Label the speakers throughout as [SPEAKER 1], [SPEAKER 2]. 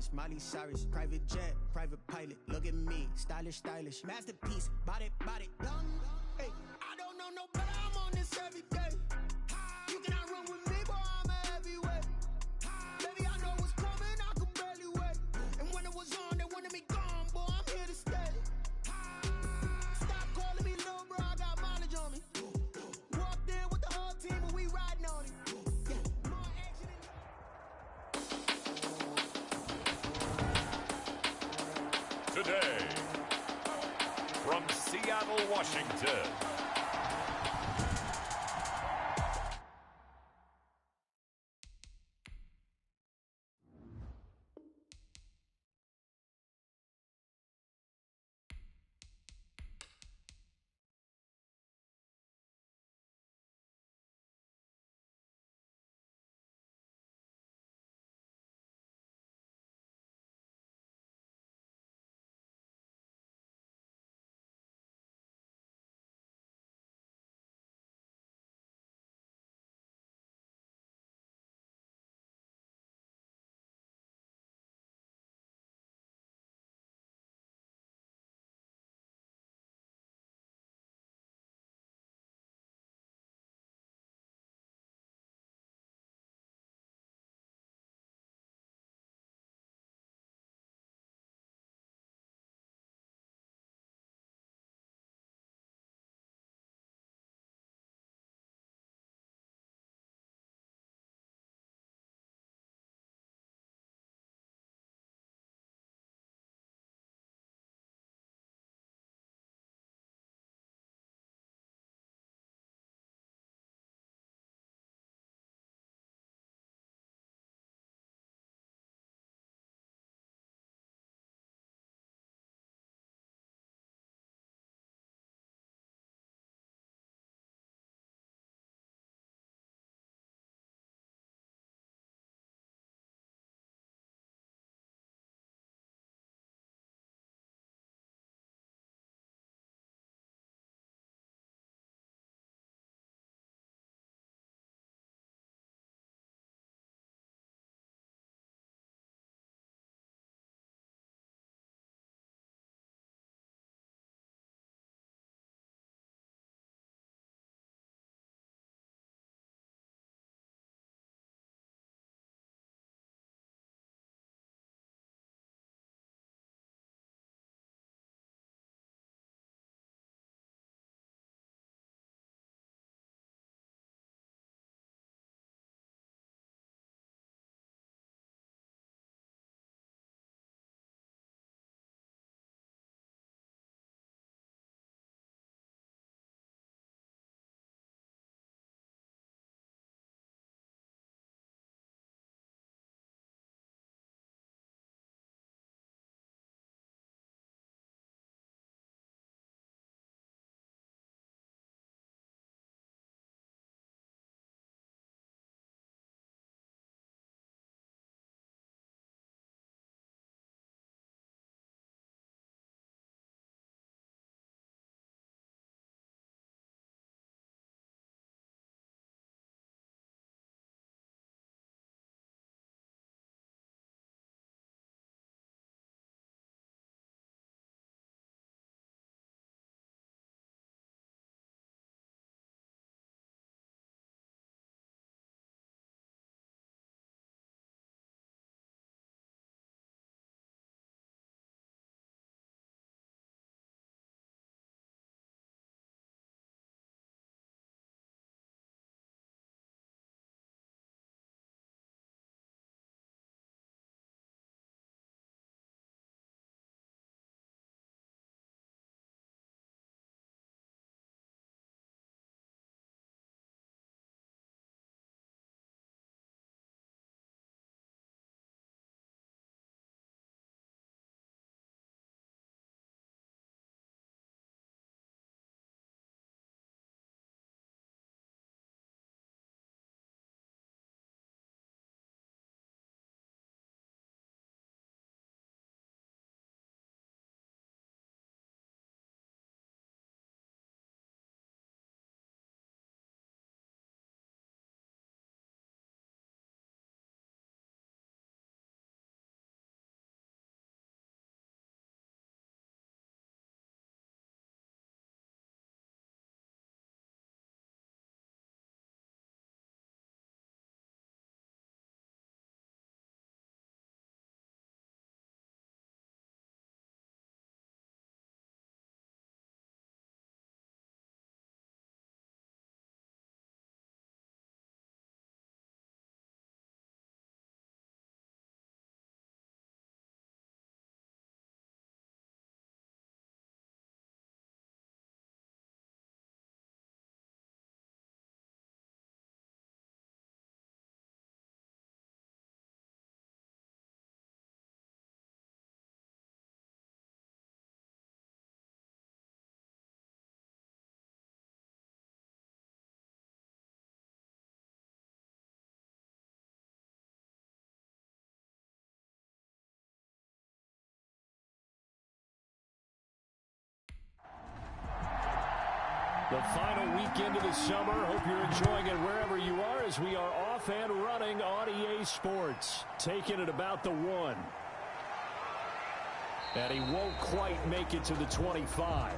[SPEAKER 1] Iris, Miley Cyrus, private jet, private pilot. Look at me, stylish, stylish, masterpiece, body, young. Hey, I don't know no better. I'm on this every day. You cannot run with me, boy. I'm a heavyweight. Baby, I know what's coming. I could barely wait. And when it was on, they wanted me gone, boy. I'm here to stay. Stop calling me little bro. I got mileage on me. Walked in with the whole team, and we riding on it.
[SPEAKER 2] Today, from Seattle, Washington,
[SPEAKER 3] The final weekend of the summer. Hope you're enjoying it wherever you are as we are off and running on EA Sports. Taking it about the 1. And he won't quite make it to the 25.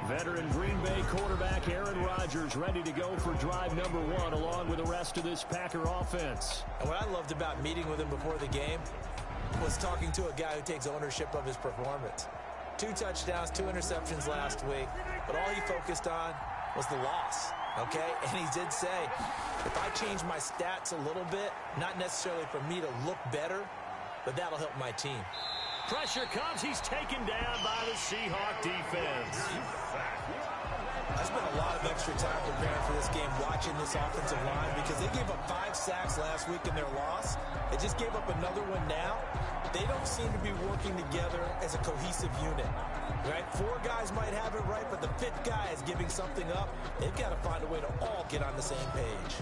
[SPEAKER 3] Veteran Green Bay quarterback Aaron Rodgers ready to go for drive number 1 along with the rest of this Packer offense.
[SPEAKER 4] And what I loved about meeting with him before the game was talking to a guy who takes ownership of his performance. 2 touchdowns, 2 interceptions last week, but all he focused on was the loss, okay? And he did say, if I change my stats a little bit, not necessarily for me to look better, but that'll help my team.
[SPEAKER 3] Pressure comes. He's taken down by the Seahawk defense.
[SPEAKER 4] I spent a lot of extra time preparing for this game watching this offensive line because they gave up 5 sacks last week in their loss. They just gave up another one now. They don't seem to be working together as a cohesive unit, right? 4 guys might have it right, but the 5th guy is giving something up. They've got to find a way to all get on the same page.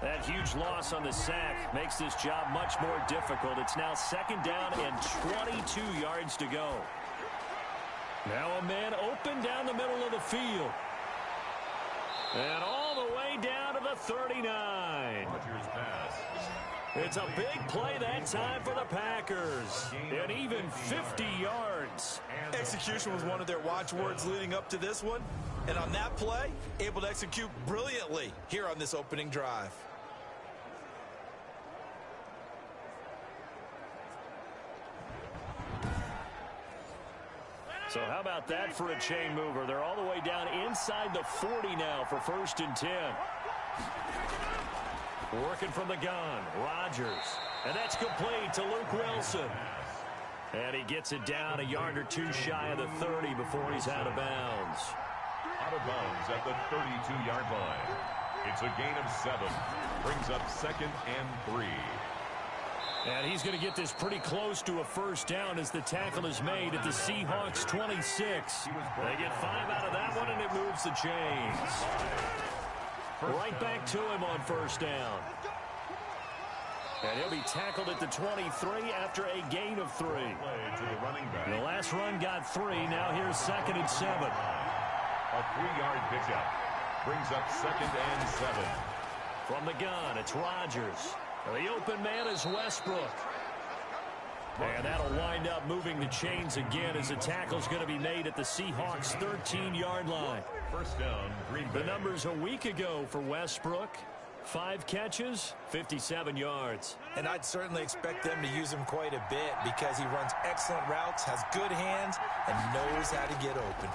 [SPEAKER 3] That huge loss on the sack makes this job much more difficult. It's now 2nd down and 22 yards to go. Now a man open down the middle of the field. And all the way down to the 39. It's a big play that time for the Packers. And even 50 yards.
[SPEAKER 4] Execution was one of their watchwords leading up to this one. And on that play, able to execute brilliantly here on this opening drive.
[SPEAKER 3] So how about that for a chain mover? They're all the way down inside the 40 now for 1st and 10. Working from the gun, Rodgers. And that's complete to Luke Wilson. And he gets it down a yard or 2 shy of the 30 before he's out of bounds.
[SPEAKER 2] Out of bounds at the 32-yard line. It's a gain of 7. Brings up 2nd and 3.
[SPEAKER 3] And he's going to get this pretty close to a 1st down as the tackle is made at the Seahawks 26. They get 5 out of that one, and it moves the chains. Right back to him on 1st down. And he'll be tackled at the 23 after a gain of 3. The last run got 3. Now here's 2nd and 7.
[SPEAKER 2] A 3-yard pickup. Brings up 2nd and 7.
[SPEAKER 3] From the gun, it's Rodgers. The open man is Westbrook. And that'll wind up moving the chains again as the tackle's going to be made at the Seahawks 13-yard line.
[SPEAKER 2] 1st down, Green Bay.
[SPEAKER 3] The numbers a week ago for Westbrook. 5 catches, 57 yards.
[SPEAKER 4] And I'd certainly expect them to use him quite a bit because he runs excellent routes, has good hands, and knows how to get open.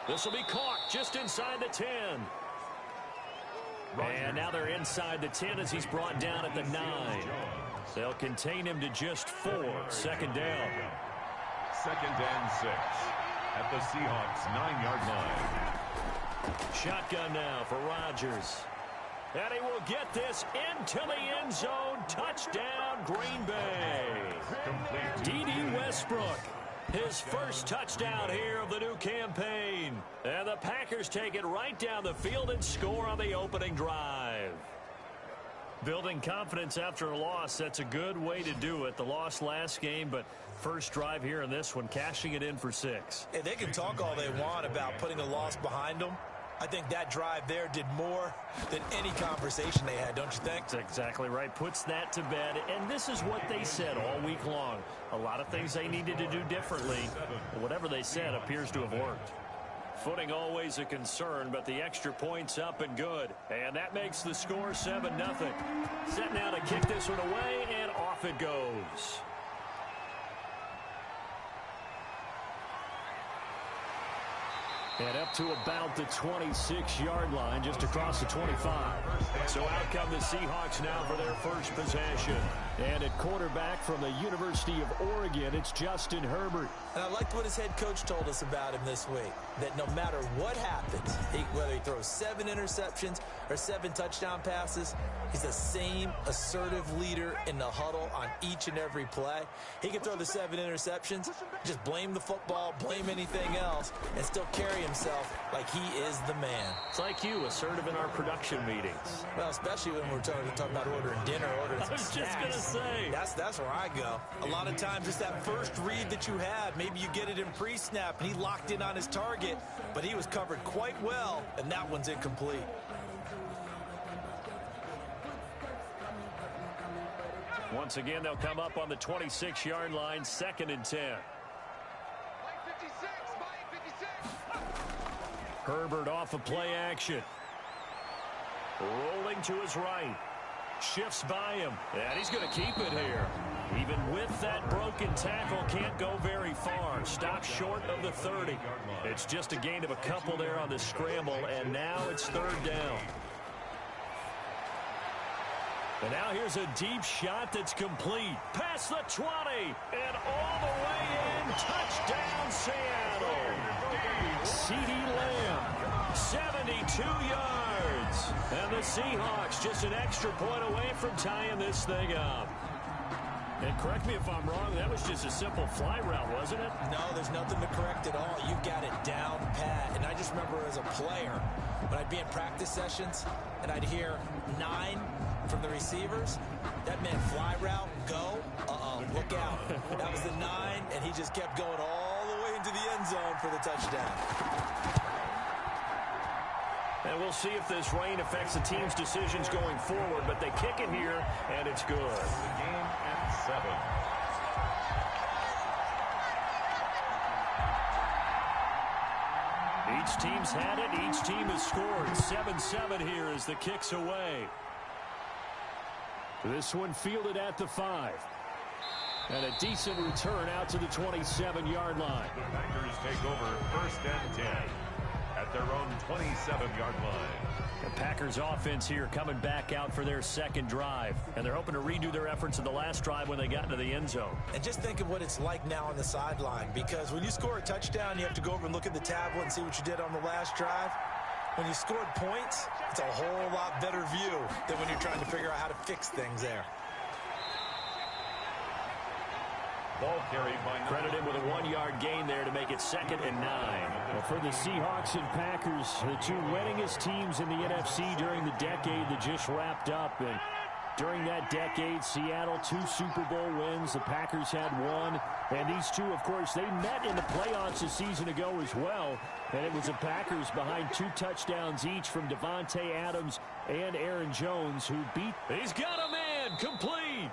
[SPEAKER 3] This will be caught just inside the 10. And now they're inside the 10 as he's brought down at the 9. They'll contain him to just 4. 2nd down.
[SPEAKER 2] 2nd and 6 at the Seahawks 9-yard line.
[SPEAKER 3] Shotgun now for Rodgers. And he will get this into the end zone. Touchdown, Green Bay. D.D. Westbrook. His 1st touchdown here of the new campaign. And the Packers take it right down the field and score on the opening drive. Building confidence after a loss, that's a good way to do it. The loss last game, but first drive here in this one, cashing it in for 6.
[SPEAKER 4] Hey, they can talk all they want about putting a loss behind them. I think that drive there did more than any conversation they had, don't you think?
[SPEAKER 3] That's exactly right. Puts that to bed. And this is what they said all week long. A lot of things they needed to do differently. Whatever they said appears to have worked. Footing always a concern, but the extra point's up and good. And that makes the score 7-0. Set now to kick this one away, and off it goes. And up to about the 26-yard line, just across the 25. So out come the Seahawks now for their first possession. And at quarterback from the University of Oregon, it's Justin Herbert.
[SPEAKER 4] And I liked what his head coach told us about him this week, that no matter what happens, whether he throws 7 interceptions or 7 touchdown passes, he's the same assertive leader in the huddle on each and every play. He can throw the 7 interceptions, just blame the football, blame anything else, and still carry himself like he is the man.
[SPEAKER 3] It's like you, assertive in our production meetings.
[SPEAKER 4] Well, especially when we're talking about ordering dinner, ordering some snacks.
[SPEAKER 3] I was just going to say.
[SPEAKER 4] That's where I go. A lot of times it's that first read that you had. Maybe you get it in pre-snap, and he locked in on his target, but he was covered quite well, and that one's incomplete.
[SPEAKER 3] Once again, they'll come up on the 26-yard line, 2nd and 10. Herbert off of play action. Rolling to his right. Shifts by him, and he's going to keep it here. Even with that broken tackle, can't go very far. Stops short of the 30. It's just a gain of a couple there on the scramble, and now it's 3rd down. And now here's a deep shot that's complete. Past the 20, and all the way in. Touchdown, Seattle. CeeDee Lamb, 72 yards. And the Seahawks just an extra point away from tying this thing up. And correct me if I'm wrong, that was just a simple fly route, wasn't it?
[SPEAKER 4] No, there's nothing to correct at all. You've got it down pat. And I just remember as a player, when I'd be in practice sessions and I'd hear 9 from the receivers, that meant fly route, go, look out. That was the 9, and he just kept going all the way into the end zone for the touchdown.
[SPEAKER 3] And we'll see if this rain affects the team's decisions going forward, but they kick it here, and it's good.
[SPEAKER 2] The game at 7.
[SPEAKER 3] Each team's had it. Each team has scored. 7-7 here as the kick's away. This one fielded at the 5. And a decent return out to the 27-yard line.
[SPEAKER 2] The Packers take over 1st and 10 at their own 27-yard line.
[SPEAKER 3] The Packers offense here coming back out for their 2nd drive. And they're hoping to redo their efforts in the last drive when they got into the end zone.
[SPEAKER 4] And just think of what it's like now on the sideline. Because when you score a touchdown, you have to go over and look at the tablet and see what you did on the last drive. When you scored points, it's a whole lot better view than when you're trying to figure out how to fix things there.
[SPEAKER 2] Ball carried by
[SPEAKER 3] Credit him with a 1-yard gain there to make it 2nd and 9. Well, for the Seahawks and Packers, the 2 winningest teams in the NFC during the decade that just wrapped up. And during that decade, Seattle 2 Super Bowl wins. The Packers had 1. And these 2, of course, they met in the playoffs a season ago as well. And it was the Packers behind 2 touchdowns each from Devontae Adams and Aaron Jones who beat. He's got a man complete.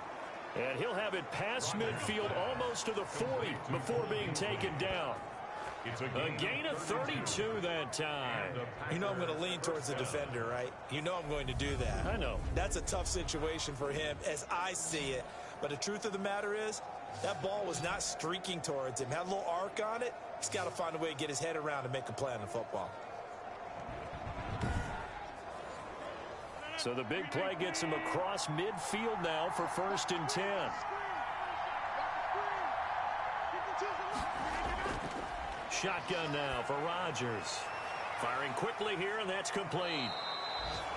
[SPEAKER 3] And he'll have it past midfield almost to the 40 before being taken down.
[SPEAKER 2] It's
[SPEAKER 3] A gain of 32 that time.
[SPEAKER 4] You know I'm going to lean towards the defender, right? You know I'm going to do that.
[SPEAKER 3] I know.
[SPEAKER 4] That's a tough situation for him as I see it. But the truth of the matter is, that ball was not streaking towards him. Had a little arc on it. He's got to find a way to get his head around and make a play on the football.
[SPEAKER 3] So the big play gets him across midfield now for 1st and 10. Shotgun now for Rodgers. Firing quickly here, and that's complete.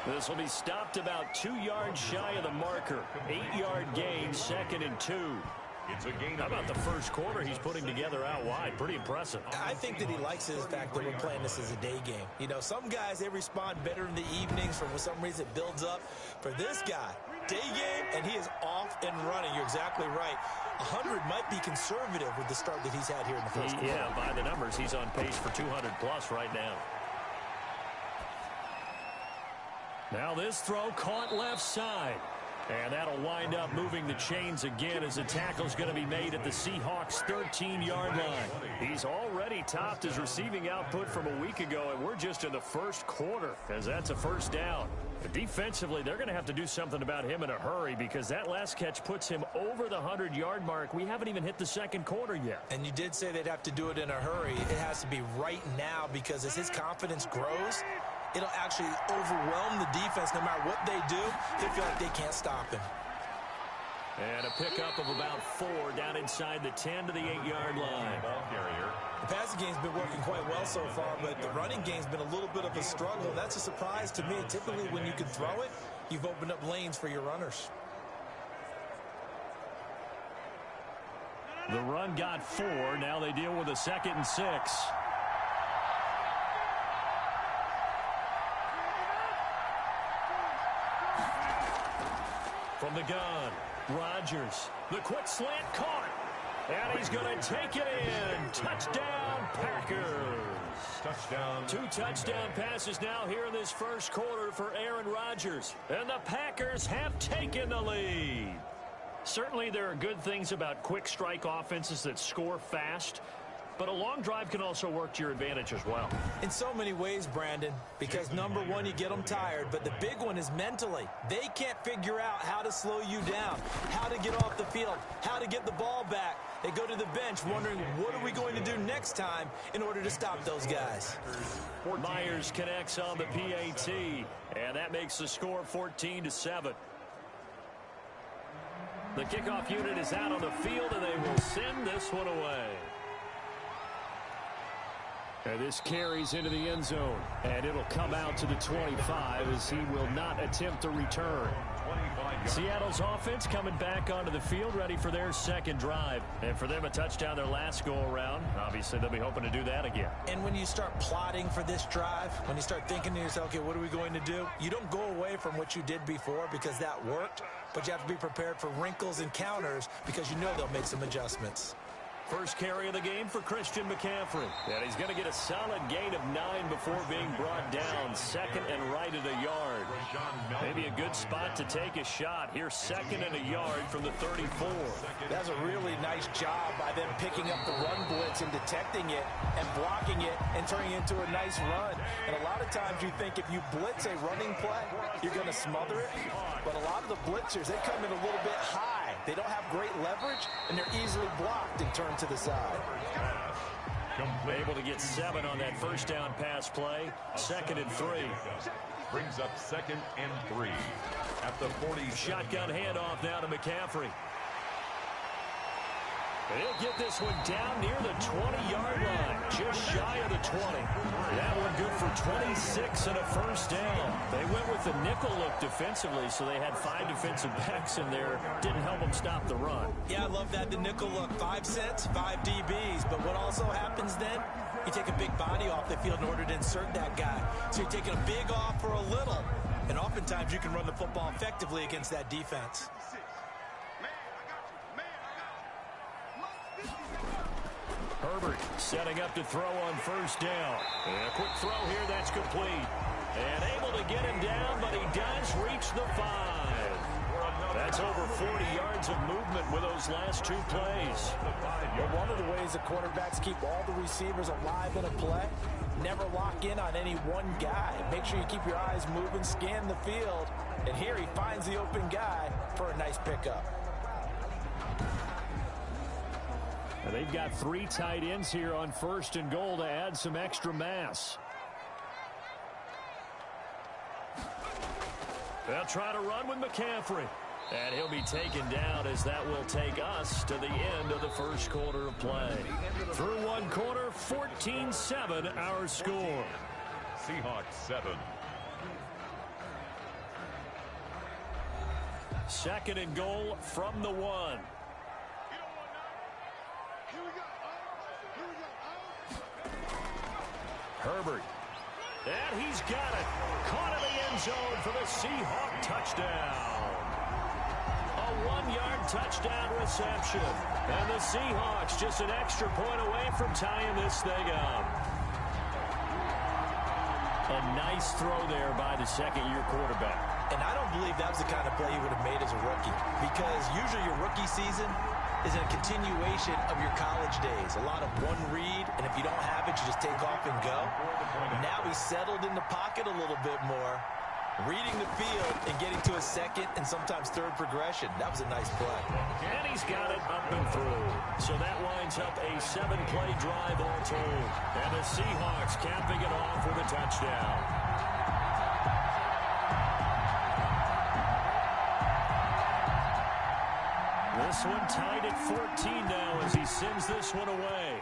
[SPEAKER 3] This will be stopped about 2 yards shy of the marker. 8-yard gain, 2nd and 2.
[SPEAKER 2] It's a gain.
[SPEAKER 3] How about the first quarter he's putting together out wide? Pretty impressive.
[SPEAKER 4] I think that he likes the fact that we're playing this as a day game. You know, some guys, they respond better in the evenings. For some reason, it builds up. For this guy, day game, and he is off and running. You're exactly right. 100 might be conservative with the start that he's had here in the first quarter.
[SPEAKER 3] Yeah, by the numbers, he's on pace for 200-plus right now. Now this throw caught left side. And that'll wind up moving the chains again as the tackle's going to be made at the Seahawks' 13-yard line. He's already topped his receiving output from a week ago, and we're just in the first quarter as that's a 1st down. But defensively, they're going to have to do something about him in a hurry because that last catch puts him over the 100-yard mark. We haven't even hit the 2nd quarter yet.
[SPEAKER 4] And you did say they'd have to do it in a hurry. It has to be right now because as his confidence grows, it'll actually overwhelm the defense. No matter what they do, they feel like they can't stop him.
[SPEAKER 3] And a pickup of about 4 down inside the 10 to the 8-yard line.
[SPEAKER 2] Ball carrier.
[SPEAKER 4] The passing game's been working quite well so far, but the running game's been a little bit of a struggle. That's a surprise to me. Typically, when you can throw it, you've opened up lanes for your runners.
[SPEAKER 3] The run got 4. Now they deal with a 2nd and 6. From the gun, Rodgers. The quick slant caught. And he's going to take it in. Touchdown, Packers.
[SPEAKER 2] Touchdown.
[SPEAKER 3] 2 touchdown passes now here in this first quarter for Aaron Rodgers. And the Packers have taken the lead. Certainly there are good things about quick strike offenses that score fast, but a long drive can also work to your advantage as well.
[SPEAKER 4] In so many ways, Brandon, because number one, you get them tired, but the big one is mentally. They can't figure out how to slow you down, how to get off the field, how to get the ball back. They go to the bench wondering, what are we going to do next time in order to stop those guys?
[SPEAKER 3] Myers connects on the PAT, and that makes the score 14-7. The kickoff unit is out on the field, and they will send this one away. And this carries into the end zone, and it'll come out to the 25 as he will not attempt to return. Seattle's offense coming back onto the field, ready for their second drive. And for them, a touchdown their last go-around. Obviously, they'll be hoping to do that again.
[SPEAKER 4] And when you start plotting for this drive, when you start thinking to yourself, okay, what are we going to do? You don't go away from what you did before because that worked, but you have to be prepared for wrinkles and counters because you know they'll make some adjustments.
[SPEAKER 3] First carry of the game for Christian McCaffrey. And he's going to get a solid gain of 9 before being brought down. Second and right at a yard. Maybe a good spot to take a shot. Here's 2nd and a yard from the 34.
[SPEAKER 4] That's a really nice job by them picking up the run blitz and detecting it and blocking it and turning it into a nice run. And a lot of times you think if you blitz a running play, you're going to smother it. But a lot of the blitzers, they come in a little bit high. They don't have great leverage, and they're easily blocked and turned to the side.
[SPEAKER 3] Able to get 7 on that first down pass play. 2nd and 3.
[SPEAKER 2] Brings up 2nd and 3 at the 40.
[SPEAKER 3] Shotgun handoff now to McCaffrey. He'll get this one down near the 20-yard line, just shy of the 20. That one good for 26 and a first down. They went with the nickel look defensively, so they had 5 defensive backs in there. Didn't help them stop the run.
[SPEAKER 4] Yeah, I love that, the nickel look. 5 cents, 5 DBs. But what also happens then, you take a big body off the field in order to insert that guy. So you're taking a big off for a little. And oftentimes you can run the football effectively against that defense.
[SPEAKER 3] Herbert setting up to throw on first down. And a quick throw here, that's complete. And able to get him down, but he does reach the 5. That's over 40 yards of movement with those last 2 plays.
[SPEAKER 4] Well, one of the ways the quarterbacks keep all the receivers alive in a play, never lock in on any one guy. Make sure you keep your eyes moving, scan the field. And here he finds the open guy for a nice pickup.
[SPEAKER 3] And they've got 3 tight ends here on 1st and goal to add some extra mass. They'll try to run with McCaffrey. And he'll be taken down as that will take us to the end of the first quarter of play. Through 1 quarter, 14-7 our score.
[SPEAKER 2] Seahawks 7.
[SPEAKER 3] 2nd and goal from the 1. Herbert. And he's got it. Caught in the end zone for the Seahawk touchdown. A 1-yard touchdown reception. And the Seahawks just an extra point away from tying this thing up. A nice throw there by the second-year quarterback.
[SPEAKER 4] And I don't believe that was the kind of play he would have made as a rookie. Because usually your rookie season is a continuation of your college days. A lot of one read, and if you don't have it, you just take off and go. Now he's settled in the pocket a little bit more, reading the field and getting to a second and sometimes third progression. That was a nice play.
[SPEAKER 3] And he's got it up and through. So that winds up a 7-play drive all told. And the Seahawks capping it off with a touchdown. This one tied at 14 now as he sends this one away.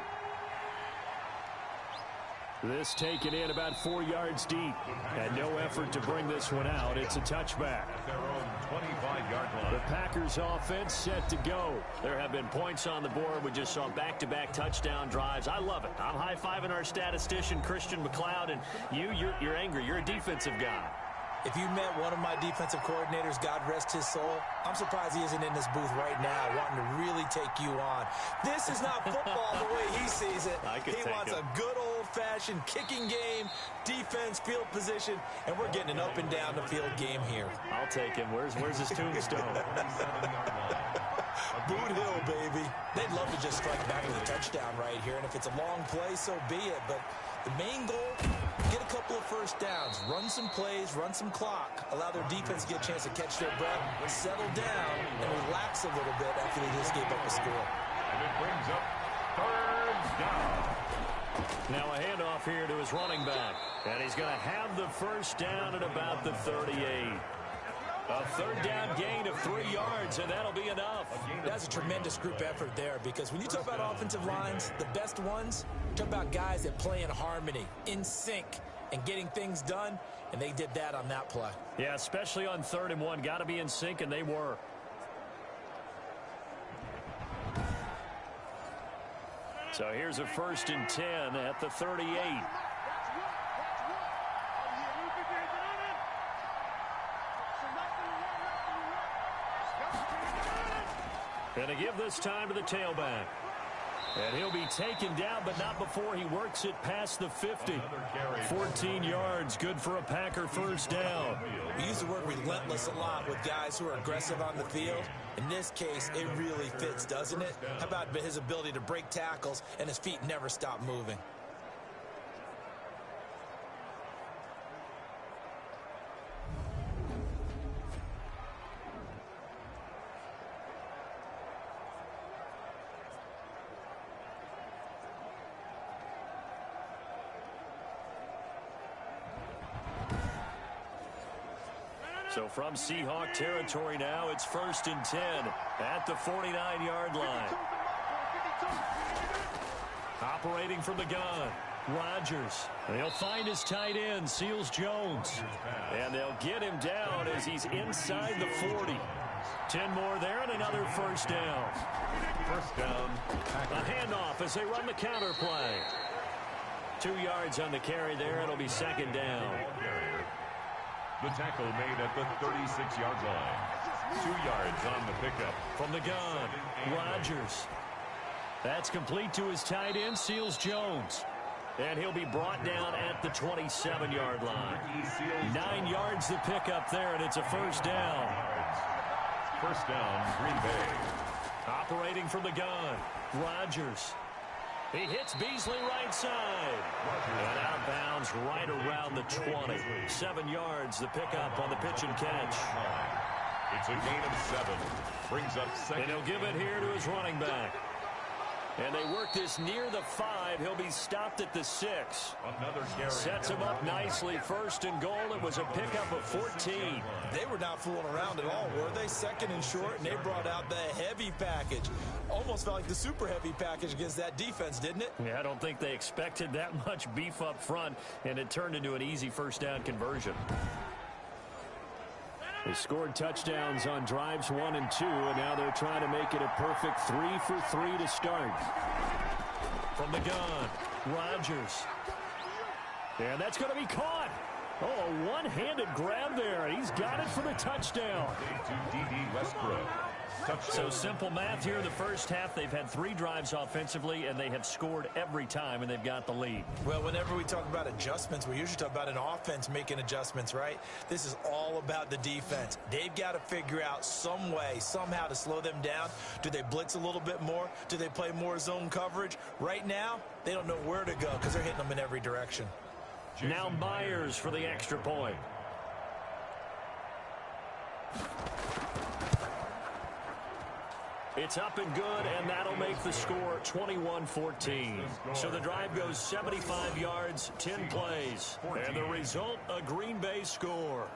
[SPEAKER 3] This taken in about 4 yards deep. And no effort to bring this one out. It's a touchback.
[SPEAKER 2] At their own 25-yard line.
[SPEAKER 3] The Packers offense set to go. There have been points on the board. We just saw back-to-back touchdown drives. I love it. I'm high-fiving our statistician, Christian McLeod, and you're angry. You're a defensive guy.
[SPEAKER 4] If you met one of my defensive coordinators, God rest his soul, I'm surprised he isn't in this booth right now wanting to really take you on. This is not football the way he sees it. He wants a good old-fashioned kicking game, defense, field position, and we're getting an up-and-down-the-field game here.
[SPEAKER 3] I'll take him. Where's his tombstone?
[SPEAKER 4] Boot Hill, baby. They'd love to just strike back with a touchdown right here, and if it's a long play, so be it. But the main goal, get a couple of first downs, run some plays, run some clock, allow their defense to get a chance to catch their breath, settle down, and relax a little bit after they just gave up a score.
[SPEAKER 2] And it brings up third down.
[SPEAKER 3] Now a handoff here to his running back, and he's going to have the first down at about the 38. A third down gain of 3 yards, and that'll be enough.
[SPEAKER 4] That's a tremendous group effort there, because when you talk about offensive lines, the best ones, talk about guys that play in harmony, in sync, and getting things done, and they did that on that play.
[SPEAKER 3] Yeah, especially on 3rd and 1. Got to be in sync, and they were. So here's a 1st and 10 at the 38. And to give this time to the tailback. And he'll be taken down, but not before he works it past the 50. 14 yards, good for a Packer first down.
[SPEAKER 4] We use the word relentless a lot with guys who are aggressive on the field. In this case, it really fits, doesn't it? How about his ability to break tackles and his feet never stop moving?
[SPEAKER 3] So from Seahawk territory now, it's 1st and 10 at the 49-yard line. Operating from the gun, Rodgers. They'll find his tight end, Seals Jones. And they'll get him down as he's inside the 40. 10 more there and another first down.
[SPEAKER 2] First down.
[SPEAKER 3] A handoff as they run the counter play. 2 yards on the carry there. It'll be 2nd down.
[SPEAKER 2] The tackle made at the 36-yard line. 2 yards on the pickup.
[SPEAKER 3] From the gun, Rodgers. That's complete to his tight end, Seals Jones. And he'll be brought down at the 27-yard line. 9 yards the pickup there, and it's a first down.
[SPEAKER 2] First down, Green Bay.
[SPEAKER 3] Operating from the gun, Rodgers. He hits Beasley right side. And out of bounds right around the 20. 7 yards, the pickup on the pitch and catch.
[SPEAKER 2] It's a gain of 7. Brings up 2nd.
[SPEAKER 3] And he'll give it here to his running back. And they work this near the 5. He'll be stopped at the 6.
[SPEAKER 2] Another carry.
[SPEAKER 3] Sets him up nicely. 1st and goal. It was a pickup of 14.
[SPEAKER 4] They were not fooling around at all, were they? 2nd and short, and they brought out the heavy package. Almost felt like the super heavy package against that defense, didn't it?
[SPEAKER 3] Yeah, I don't think they expected that much beef up front, and it turned into an easy first down conversion. They scored touchdowns on drives 1 and 2, and now they're trying to make it a perfect 3 for 3 to start. From the gun, Rodgers. And that's going to be caught. Oh, a one-handed grab there. He's got it for the touchdown.
[SPEAKER 2] To D.D. Westbrook.
[SPEAKER 3] So simple math here in the first half. They've had 3 drives offensively, and they have scored every time, and they've got the lead.
[SPEAKER 4] Well, whenever we talk about adjustments, we usually talk about an offense making adjustments, right? This is all about the defense. They've got to figure out some way, somehow to slow them down. Do they blitz a little bit more? Do they play more zone coverage? Right now, they don't know where to go because they're hitting them in every direction.
[SPEAKER 3] Now Myers for the extra point. It's up and good, and that'll make the score 21-14. So the drive goes 75 yards, 10 plays. And the result, a Green Bay score.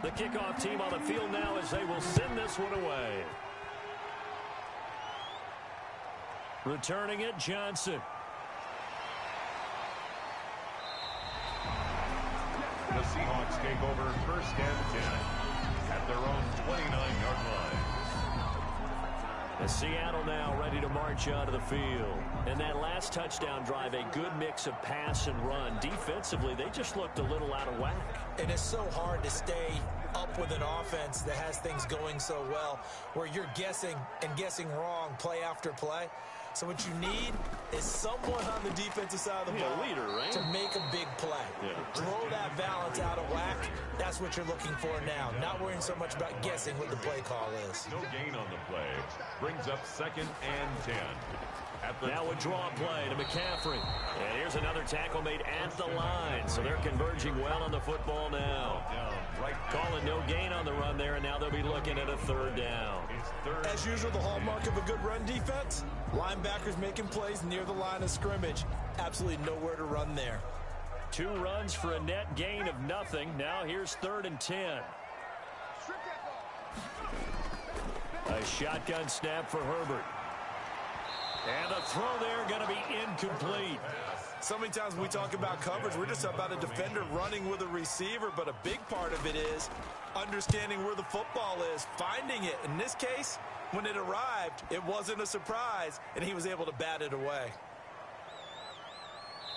[SPEAKER 3] The kickoff team on the field now as they will send this one away. Returning it, Johnson.
[SPEAKER 2] The Seahawks take over first and 10 at their own 29-yard line.
[SPEAKER 3] As Seattle now ready to march onto the field. And that last touchdown drive, a good mix of pass and run. Defensively, they just looked a little out of whack.
[SPEAKER 4] And it's so hard to stay up with an offense that has things going so well, where you're guessing and guessing wrong play after play. So what you need is someone on the defensive side of the ball
[SPEAKER 3] leader, right?
[SPEAKER 4] to make a big play. Throw that balance out of whack. That's what you're looking for now. Not worrying so much about guessing what the play call is.
[SPEAKER 2] No gain on the play. Brings up second and 10.
[SPEAKER 3] Now a draw play to McCaffrey. And here's another tackle made at the line. So they're converging well on the football now. Calling no gain on the run there, and now they'll be looking at a third down.
[SPEAKER 4] As usual, the hallmark of a good run defense, linebackers making plays near the line of scrimmage. Absolutely nowhere to run there.
[SPEAKER 3] 2 runs for a net gain of nothing. Now here's 3rd and 10. A shotgun snap for Herbert. And the throw there going to be incomplete.
[SPEAKER 4] So many times when we talk about coverage, we're just about a defender running with a receiver, but a big part of it is understanding where the football is, finding it. In this case, when it arrived, it wasn't a surprise, and he was able to bat it away.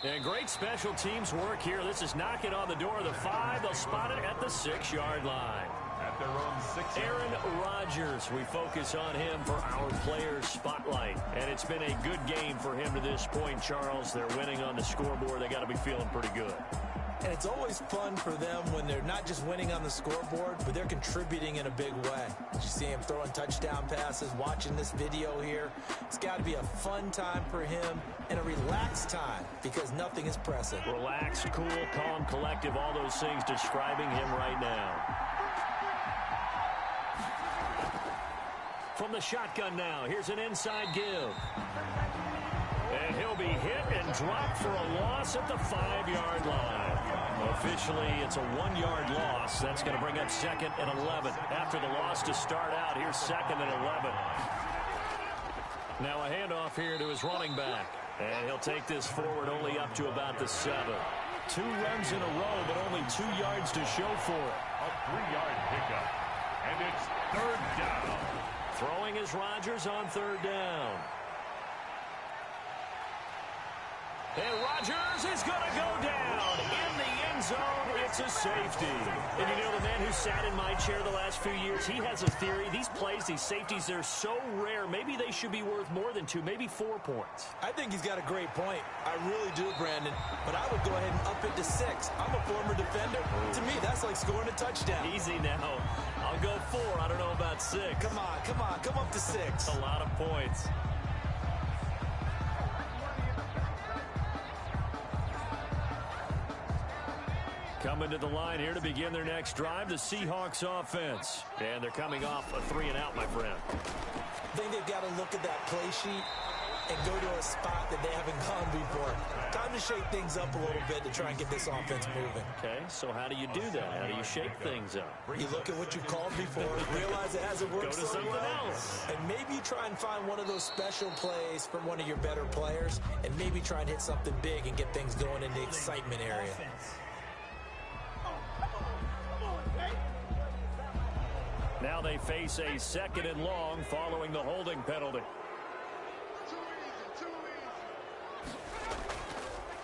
[SPEAKER 3] And great special teams work here. This is knocking on the door of the 5. They'll spot it at the 6-yard line.
[SPEAKER 2] At their own 6.
[SPEAKER 3] Aaron Rodgers, we focus on him for our Players Spotlight. And it's been a good game for him to this point, Charles. They're winning on the scoreboard. They got to be feeling pretty good.
[SPEAKER 4] And it's always fun for them when they're not just winning on the scoreboard, but they're contributing in a big way. You see him throwing touchdown passes, watching this video here. It's got to be a fun time for him and a relaxed time because nothing is pressing.
[SPEAKER 3] Relaxed, cool, calm, collective, all those things describing him right now. From the shotgun now, here's an inside give. And he'll be hit and dropped for a loss at the 5-yard line. Officially, it's a 1-yard loss. That's going to bring up 2nd and 11. After the loss to start out, here's 2nd and 11. Now a handoff here to his running back. And he'll take this forward only up to about the 7. 2 runs in a row, but only 2 yards to show for it.
[SPEAKER 2] A 3-yard pickup. And it's 3rd down.
[SPEAKER 3] Throwing is Rodgers on 3rd down. And Rodgers is going to go down in the end zone. It's a safety. And you know, the man who sat in my chair the last few years, he has a theory. These plays, these safeties, they're so rare. Maybe they should be worth more than 2, maybe 4 points.
[SPEAKER 4] I think he's got a great point. I really do, Brandon. But I would go ahead and up it to 6. I'm a former defender. To me, that's like scoring a touchdown.
[SPEAKER 3] Easy now. I'll go 4. I don't know about 6.
[SPEAKER 4] Come on. Come up to 6.
[SPEAKER 3] A lot of points. Coming to the line here to begin their next drive, the Seahawks offense. And they're coming off a 3-and-out, my friend.
[SPEAKER 4] I think they've got to look at that play sheet and go to a spot that they haven't gone before. Time to shake things up a little bit to try and get this offense moving.
[SPEAKER 3] Okay, so how do you do that? How do you shake things up?
[SPEAKER 4] You look at what you called before, realize it hasn't worked
[SPEAKER 3] Go to something else.
[SPEAKER 4] and maybe you try and find one of those special plays from one of your better players, and maybe try and hit something big and get things going in the excitement area.
[SPEAKER 3] Now they face a 2nd and long following the holding penalty.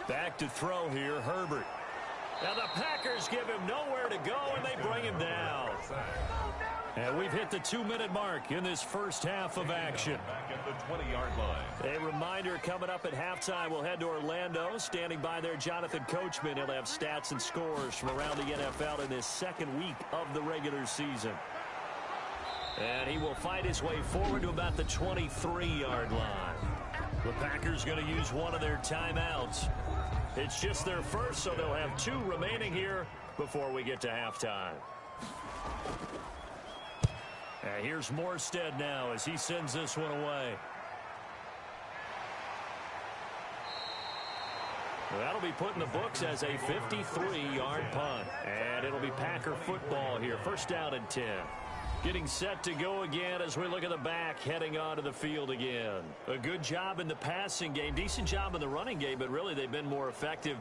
[SPEAKER 3] Back to throw here, Herbert. Now the Packers give him nowhere to go, and they bring him down. And we've hit the 2-minute mark in this first half of action.
[SPEAKER 2] Back at the 20-yard line.
[SPEAKER 3] A reminder coming up at halftime, we'll head to Orlando. Standing by there, Jonathan Coachman. He'll have stats and scores from around the NFL in this 2nd week of the regular season. And he will fight his way forward to about the 23-yard line. The Packers going to use one of their timeouts. It's just their first, so they'll have 2 remaining here before we get to halftime. And here's Morstead now as he sends this one away. That'll be put in the books as a 53-yard punt. And it'll be Packer football here. First down and 10. Getting set to go again as we look at the back, heading onto the field again. A good job in the passing game, decent job in the running game, but really they've been more effective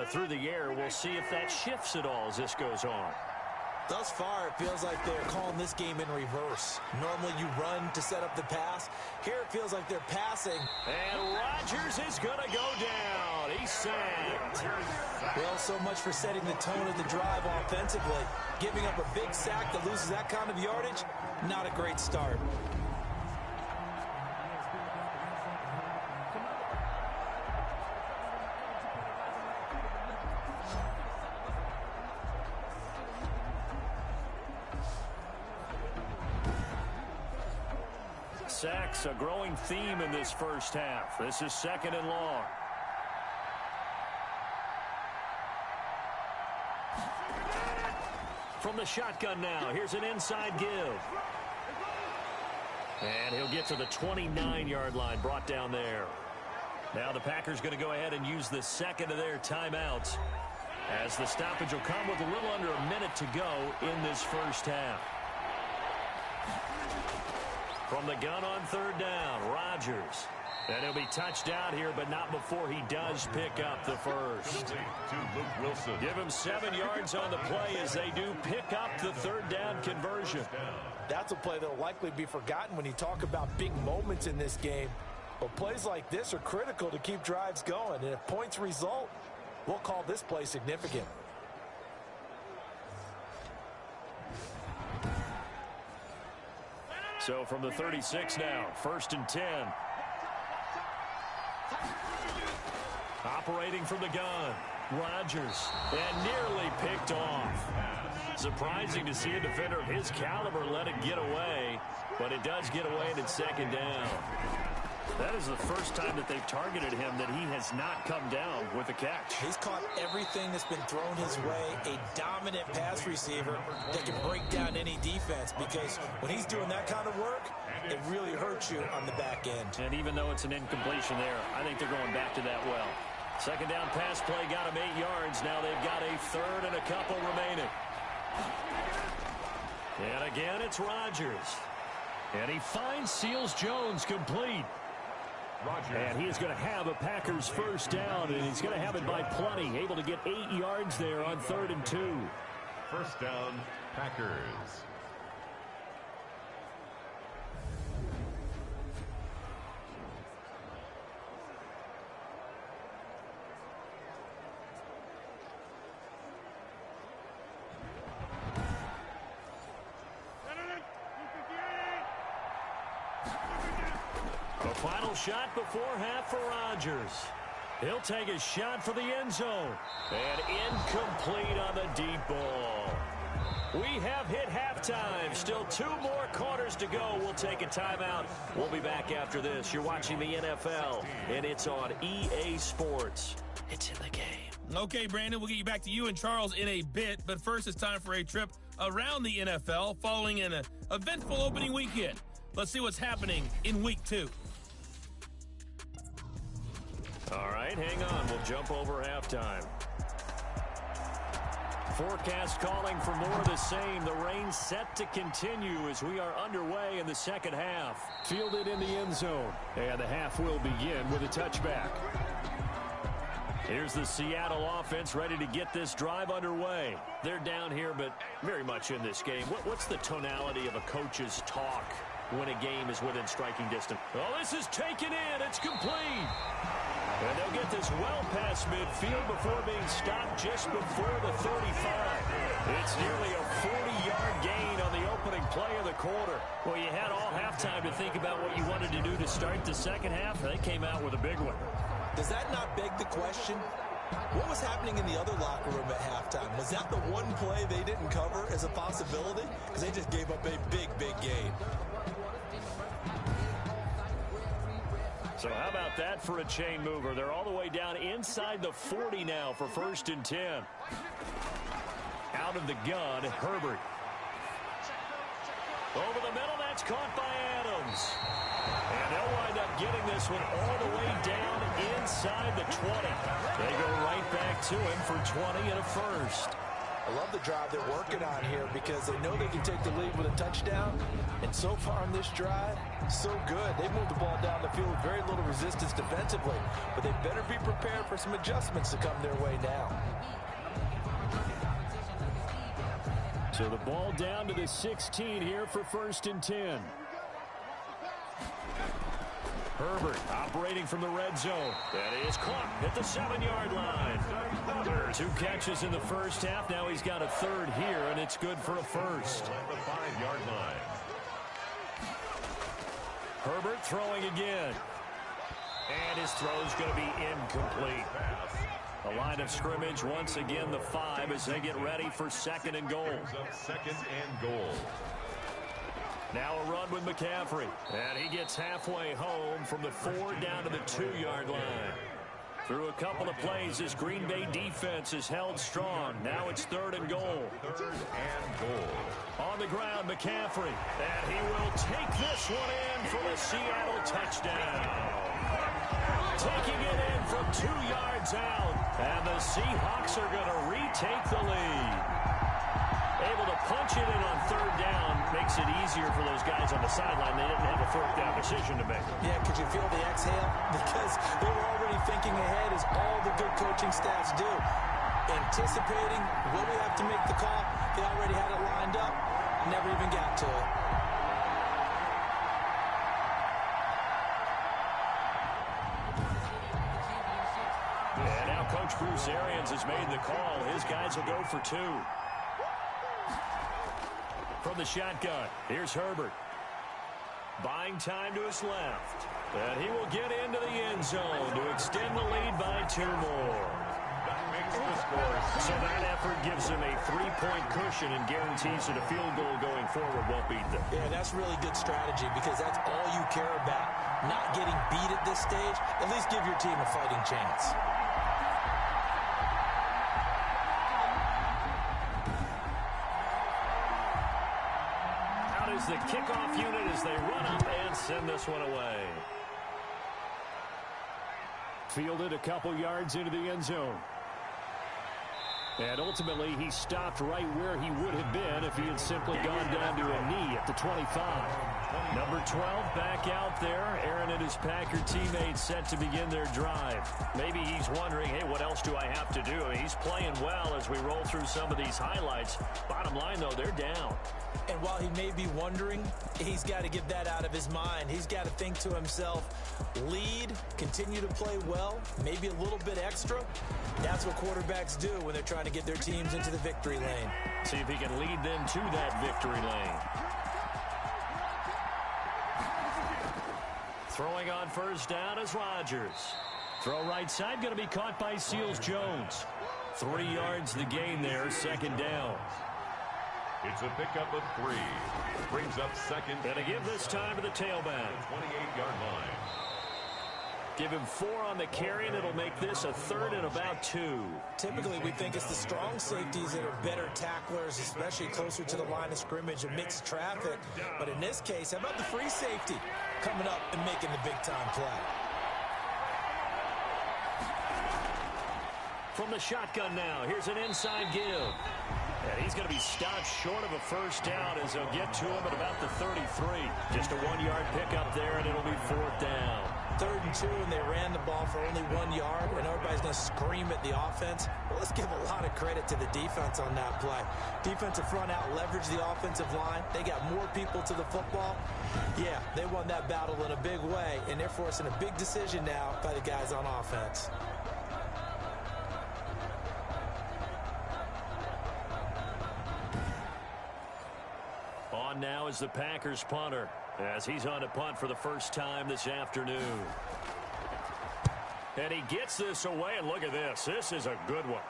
[SPEAKER 3] through the air. We'll see if that shifts at all as this goes on.
[SPEAKER 4] Thus far, it feels like they're calling this game in reverse. Normally you run to set up the pass. Here it feels like they're passing.
[SPEAKER 3] And Rodgers is going to go down. He's sacked.
[SPEAKER 4] Well, so much for setting the tone of the drive offensively. Giving up a big sack that loses that kind of yardage, not a great start.
[SPEAKER 3] Sacks, a growing theme in this first half. This is second and long. From the shotgun now, here's an inside give. And he'll get to the 29-yard line, brought down there. Now the Packers going to go ahead and use the second of their timeouts, as the stoppage will come with a little under a minute to go in this first half. From the gun on third down, Rodgers. And he'll be touched down here, but not before he does pick up the first.
[SPEAKER 2] To Luke Wilson.
[SPEAKER 3] Give him 7 yards on the play as they do pick up the third down conversion.
[SPEAKER 4] That's a play that will likely be forgotten when you talk about big moments in this game. But plays like this are critical to keep drives going. And if points result, we'll call this play significant.
[SPEAKER 3] So from the 36 now, first and 10. Operating from the gun, Rodgers, and nearly picked off. Surprising to see a defender of his caliber let it get away, but it does get away and it's second down. That is the first time that they've targeted him that he has not come down with a catch.
[SPEAKER 4] He's caught everything that's been thrown his way. A dominant pass receiver that can break down any defense, because when he's doing that kind of work, it really hurts you on the back end.
[SPEAKER 3] And even though it's an incompletion there, I think they're going back to that well. Second down pass play got him 8 yards. Now they've got a third and a couple remaining. And again, it's Rodgers. And he finds Seals-Jones complete. And he is going to have a Packers first down, and he's going to have it by plenty. Able to get 8 yards there on 3rd and 2.
[SPEAKER 2] First down, Packers.
[SPEAKER 3] The final shot before half for Rodgers. He'll take a shot for the end zone. And incomplete on the deep ball. We have hit halftime. Still 2 more quarters to go. We'll take a timeout. We'll be back after this. You're watching the NFL, and it's on EA Sports. It's in the game.
[SPEAKER 5] Okay, Brandon, we'll get you back to you and Charles in a bit. But first, it's time for a trip around the NFL following an eventful opening weekend. Let's see what's happening in Week 2.
[SPEAKER 3] All right, hang on. We'll jump over halftime. Forecast calling for more of the same. The rain set to continue as we are underway in the second half. Fielded in the end zone. And the half will begin with a touchback. Here's the Seattle offense ready to get this drive underway. They're down here, but very much in this game. What's the tonality of a coach's talk when a game is within striking distance? Oh, this is taken in. It's complete. And they'll get this well past midfield before being stopped just before the 35. It's nearly a 40-yard gain on the opening play of the quarter. Well, you had all halftime to think about what you wanted to do to start the second half. They came out with a big one.
[SPEAKER 4] Does that not beg the question? What was happening in the other locker room at halftime? Was that the one play they didn't cover as a possibility? Because they just gave up a big, big gain.
[SPEAKER 3] So how about that for a chain mover? They're all the way down inside the 40 now for 1st and 10. Out of the gun, Herbert. Over the middle, that's caught by Adams. And they'll wind up getting this one all the way down inside inside the 20. They go right back to him for 20 and a first.
[SPEAKER 4] I love the drive they're working on here because they know they can take the lead with a touchdown. And so far on this drive, so good. They moved the ball down the field with very little resistance defensively. But they better be prepared for some adjustments to come their way now.
[SPEAKER 3] So the ball down to the 16 here for 1st and 10. Herbert operating from the red zone. That is caught at the 7-yard line. 2 catches in the first half. Now he's got a third here, and it's good for a first.
[SPEAKER 2] At the 5-yard line.
[SPEAKER 3] Herbert throwing again. And his throw's going to be incomplete. The line of scrimmage once again the 5 as they get ready for 2nd and goal.
[SPEAKER 2] Second and goal.
[SPEAKER 3] Now a run with McCaffrey. And he gets halfway home from the 4 down to the 2-yard line. Through a couple of plays, this Green Bay defense is held strong. Now it's 3rd and goal.
[SPEAKER 2] 3rd and goal.
[SPEAKER 3] On the ground, McCaffrey. And he will take this one in for the Seattle touchdown. Taking it in from 2 yards out. And the Seahawks are going to retake the lead. Able to punch it in on 3rd down makes it easier for those guys on the sideline. They didn't have a 4th down decision to make.
[SPEAKER 4] Yeah, could you feel the exhale? Because they were already thinking ahead, as all the good coaching staffs do. Anticipating, will we have to make the call? They already had it lined up. Never even got to it.
[SPEAKER 3] And now Coach Bruce Arians has made the call. His guys will go for 2. From the shotgun, here's Herbert. Buying time to his left. And he will get into the end zone to extend the lead by 2 more.
[SPEAKER 2] That makes the score.
[SPEAKER 3] So that effort gives him a 3-point cushion and guarantees that a field goal going forward won't beat them.
[SPEAKER 4] Yeah, that's really good strategy because that's all you care about. Not getting beat at this stage. At least give your team a fighting chance.
[SPEAKER 3] The kickoff unit as they run up and send this one away. Fielded a couple yards into the end zone. And ultimately, he stopped right where he would have been if he had simply gone down to a knee at the 25. Number 12 back out there. Aaron and his Packer teammates set to begin their drive. Maybe he's wondering, hey, what else do I have to do? He's playing well as we roll through some of these highlights. Bottom line, though, they're down.
[SPEAKER 4] And while he may be wondering, he's got to get that out of his mind. He's got to think to himself, lead, continue to play well, maybe a little bit extra. That's what quarterbacks do when they're trying to get their teams into the victory lane.
[SPEAKER 3] See if he can lead them to that victory lane. Throwing on 1st down is Rodgers. Throw right side, going to be caught by Seals-Jones. 3 yards the gain there, 2nd down.
[SPEAKER 2] It's a pickup of 3. Brings up 2nd.
[SPEAKER 3] And to give this time to the tailback.
[SPEAKER 2] 28-yard line.
[SPEAKER 3] Give him 4 on the carry, and it'll make this a 3rd and about 2.
[SPEAKER 4] Typically, we think it's the strong safeties that are better tacklers, especially closer to the line of scrimmage amidst traffic. But in this case, how about the free safety coming up and making the big-time play?
[SPEAKER 3] From the shotgun now, here's an inside give. And he's going to be stopped short of a 1st down as they'll get to him at about the 33. Just a 1-yard pickup there, and it'll be 4th down.
[SPEAKER 4] 3rd and 2, and they ran the ball for only 1 yard, and everybody's going to scream at the offense. Well, let's give a lot of credit to the defense on that play. Defensive front out leveraged the offensive line. They got more people to the football. Yeah, they won that battle in a big way, and they're forcing a big decision now by the guys on offense.
[SPEAKER 3] On now is the Packers punter as he's on to punt for the first time this afternoon. And he gets this away, and look at this. This is a good one.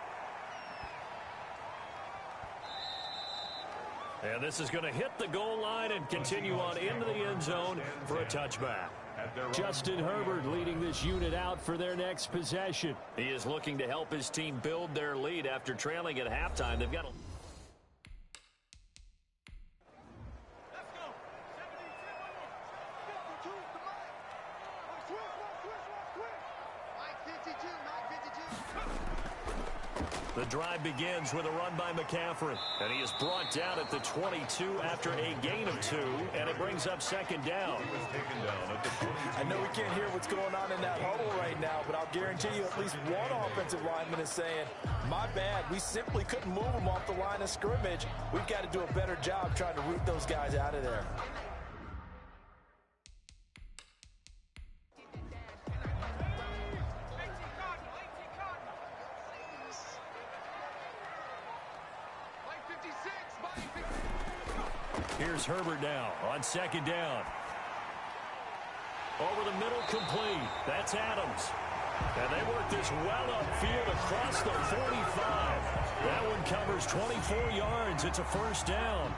[SPEAKER 3] And this is going to hit the goal line and continue on into the end zone for a touchback. Justin Herbert leading this unit out for their next possession. He is looking to help his team build their lead after trailing at halftime. They've got a The drive begins with a run by McCaffrey. And he is brought down at the 22 after a gain of 2. And it brings up second down.
[SPEAKER 2] He was taken down at the 22.
[SPEAKER 4] I know we can't hear what's going on in that huddle right now, but I'll guarantee you at least one offensive lineman is saying, my bad, we simply couldn't move them off the line of scrimmage. We've got to do a better job trying to root those guys out of there.
[SPEAKER 3] Here's Herbert now on second down. Over the middle, complete. That's Adams. And they work this well upfield across the 45. That one covers 24 yards. It's a first down.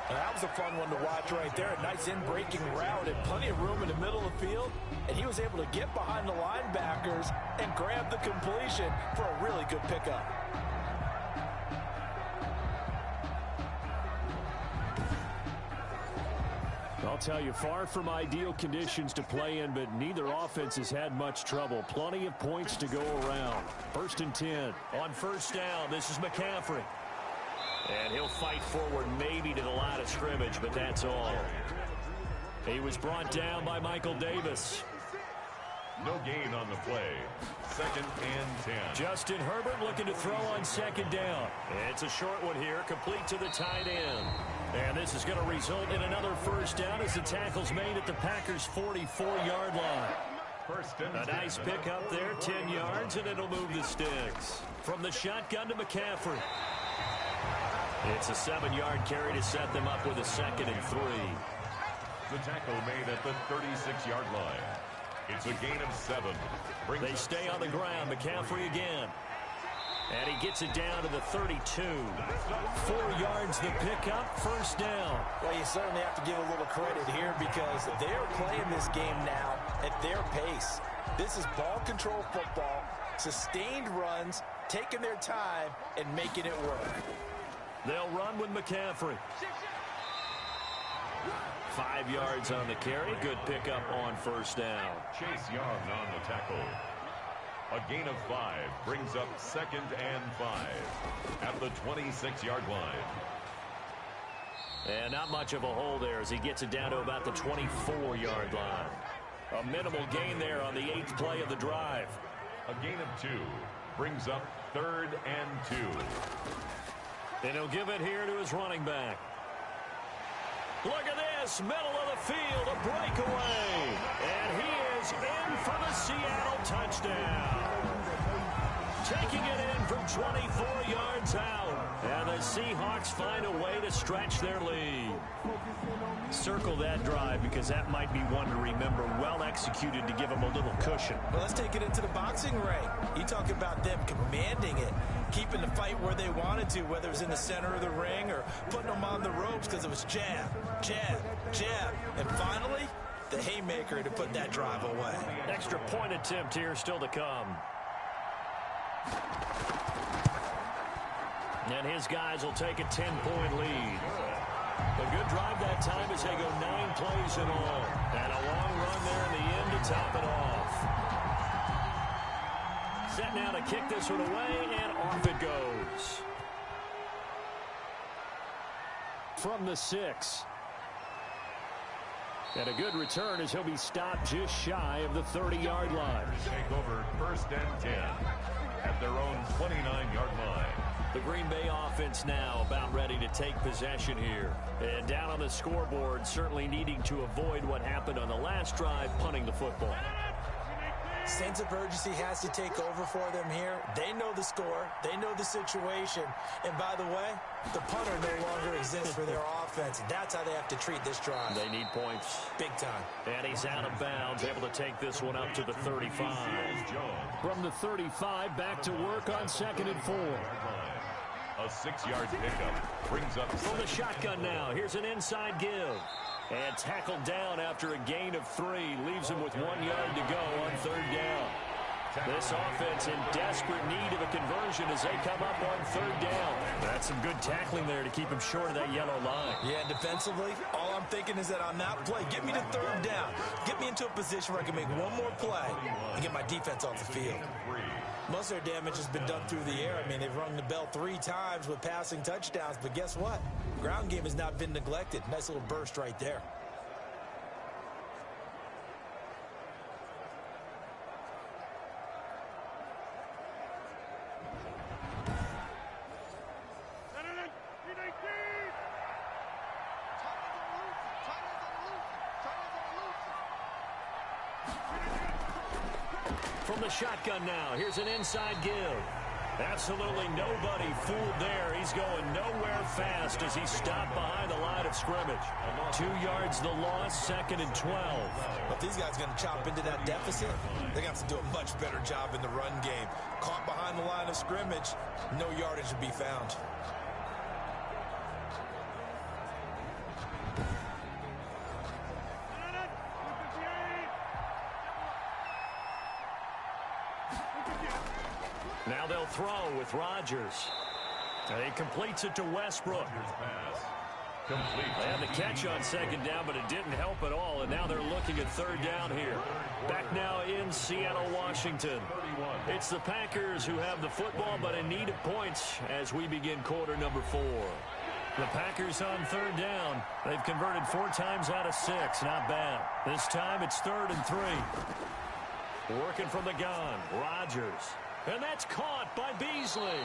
[SPEAKER 4] And that was a fun one to watch right there. A nice in-breaking route and plenty of room in the middle of the field. And he was able to get behind the linebackers and grab the completion for a really good pickup.
[SPEAKER 3] I'll tell you, far from ideal conditions to play in, but neither offense has had much trouble. Plenty of points to go around. 1st and 10. On first down, this is McCaffrey. And he'll fight forward maybe to the line of scrimmage, but that's all. He was brought down by Michael Davis.
[SPEAKER 2] No gain on the play. 2nd and 10.
[SPEAKER 3] Justin Herbert looking to throw on second down. It's a short one here, complete to the tight end. And this is going to result in another first down as the tackle's made at the Packers' 44-yard line. A nice pickup there, 10 yards, and it'll move the sticks. From the shotgun to McCaffrey. It's a 7-yard carry to set them up with a 2nd and 3.
[SPEAKER 2] The tackle made at the 36-yard line. It's a gain of 7.
[SPEAKER 3] They stay on the ground. McCaffrey again. And he gets it down to the 32. 4 yards the pickup, first down.
[SPEAKER 4] Well, you certainly have to give a little credit here because they're playing this game now at their pace. This is ball control football, sustained runs, taking their time, and making it work.
[SPEAKER 3] They'll run with McCaffrey. 5 yards on the carry. Good pickup on first down.
[SPEAKER 2] Chase Young on the tackle. A gain of 5 brings up 2nd and 5 at the 26-yard line.
[SPEAKER 3] And not much of a hole there as he gets it down to about the 24-yard line. A minimal gain there on the 8th play of the drive.
[SPEAKER 2] A gain of 2 brings up 3rd and 2.
[SPEAKER 3] And he'll give it here to his running back. Look at this, middle of the field, a breakaway. And he is in for the Seattle touchdown. Taking it in from 24 yards out. And the Seahawks find a way to stretch their lead. Circle that drive because that might be one to remember. Well executed to give them a little cushion.
[SPEAKER 4] Well, let's take it into the boxing ring. You talk about them commanding it, keeping the fight where they wanted to, whether it was in the center of the ring or putting them on the ropes because it was jab, jab, jab. And finally, the haymaker to put that drive away.
[SPEAKER 3] Extra point attempt here still to come. And his guys will take a 10-point lead. A good drive that time as they go 9 plays in all. And a long run there in the end to top it off. Set now to kick this one away, and off it goes. From the 6. And a good return as he'll be stopped just shy of the 30-yard line.
[SPEAKER 2] Take over 1st and 10 at their own 29-yard line.
[SPEAKER 3] The Green Bay offense now about ready to take possession here. And down on the scoreboard, certainly needing to avoid what happened on the last drive, punting the football.
[SPEAKER 4] Sense of urgency has to take over for them here. They know the score. They know the situation. And by the way, the punter no longer exists for their offense. That's how they have to treat this drive.
[SPEAKER 3] They need points.
[SPEAKER 4] Big time.
[SPEAKER 3] And he's out of bounds, able to take this one up to the 35. From the 35, back to work on 2nd and 4.
[SPEAKER 2] A 6-yard pickup brings up.
[SPEAKER 3] From the shotgun now, here's an inside give. And tackled down after a gain of 3. Leaves him with 1 yard to go on 3rd down. This offense in desperate need of a conversion as they come up on 3rd down. That's some good tackling there to keep him short of that yellow line.
[SPEAKER 4] Yeah, defensively, all I'm thinking is that on that play, get me to 3rd down. Get me into a position where I can make one more play and get my defense off the field. Most of their damage has been done through the air. I mean, they've rung the bell 3 times with passing touchdowns, but guess what? Ground game has not been neglected. Nice little burst right there.
[SPEAKER 3] From the shotgun now, here's an inside give. Absolutely nobody fooled there. He's going nowhere fast as he stopped behind the line of scrimmage. 2 yards the loss, 2nd and 12.
[SPEAKER 4] But these guys are going to chop into that deficit. They're going to have to do a much better job in the run game. Caught behind the line of scrimmage, no yardage to be found.
[SPEAKER 3] Now they'll throw with Rodgers. He completes it to Westbrook. They had the catch on 2nd down, but it didn't help at all, and now they're looking at 3rd down here. Back now in Seattle, Washington. It's the Packers who have the football, but in need of points as we begin quarter number 4. The Packers on 3rd down. They've converted 4 times out of 6. Not bad. This time it's 3rd and 3. Working from the gun, Rodgers. And that's caught by Beasley.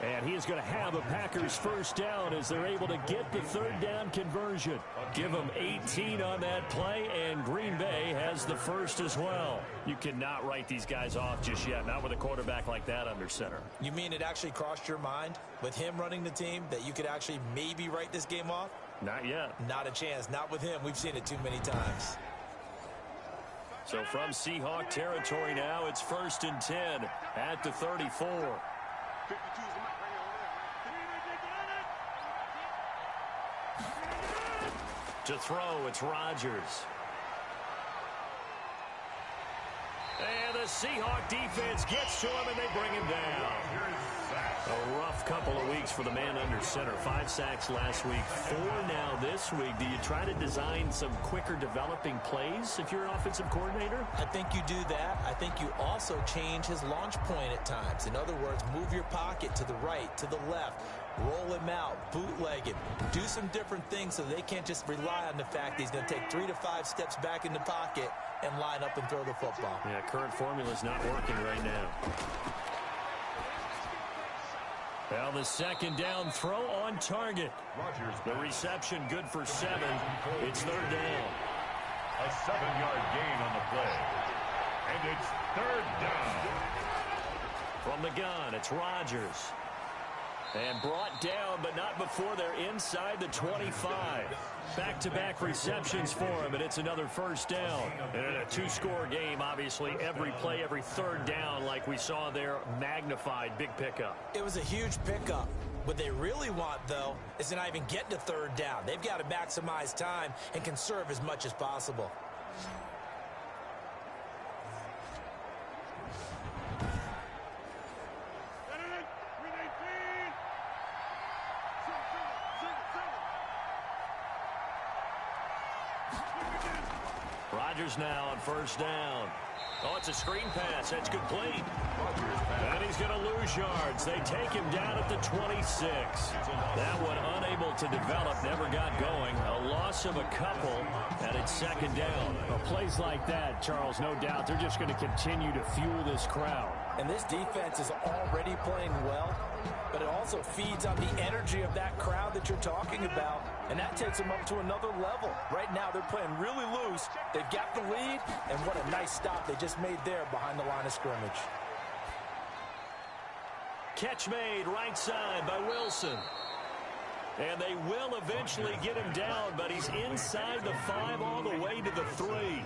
[SPEAKER 3] And he is going to have a Packers 1st down as they're able to get the 3rd down conversion. Give them 18 on that play, and Green Bay has the 1st as well. You cannot write these guys off just yet, not with a quarterback like that under center.
[SPEAKER 4] You mean it actually crossed your mind with him running the team that you could actually maybe write this game off?
[SPEAKER 3] Not yet.
[SPEAKER 4] Not a chance. Not with him. We've seen it too many times.
[SPEAKER 3] So from Seahawk territory now, it's 1st and 10 at the 34. To throw, it's Rodgers. And the Seahawk defense gets to him, and they bring him down. A rough couple of weeks for the man under center. 5 sacks last week, 4 now this week. Do you try to design some quicker developing plays if you're an offensive coordinator?
[SPEAKER 4] I think you do that. I think you also change his launch point at times. In other words, move your pocket to the right, to the left, roll him out, bootleg him, do some different things so they can't just rely on the fact that he's going to take 3 to 5 steps back in the pocket and line up and throw the football.
[SPEAKER 3] Yeah, current formula is not working right now. Well, the 2nd down throw on target. The reception good for 7. It's 3rd down.
[SPEAKER 2] A 7-yard gain on the play. And it's 3rd down.
[SPEAKER 3] From the gun, it's Rodgers. And brought down, but not before they're inside the 25. Back-to-back receptions for him, and it's another 1st down. And in a 2-score game, obviously, every play, every 3rd down, like we saw there, magnified, big pickup.
[SPEAKER 4] It was a huge pickup. What they really want, though, is to not even get to 3rd down. They've got to maximize time and conserve as much as possible.
[SPEAKER 3] Rodgers now on 1st down. Oh, it's a screen pass. That's complete. And he's going to lose yards. They take him down at the 26. That one unable to develop, never got going. A loss of a couple, and it's 2nd down.
[SPEAKER 6] Well, plays like that, Charles, no doubt, they're just going to continue to fuel this crowd.
[SPEAKER 4] And this defense is already playing well, but it also feeds on the energy of that crowd that you're talking about, and that takes them up to another level. Right now, they're playing really loose. They've got the lead, and what a nice stop they just made there behind the line of scrimmage.
[SPEAKER 3] Catch made right side by Wilson. And they will eventually get him down, but he's inside the 5 all the way to the 3.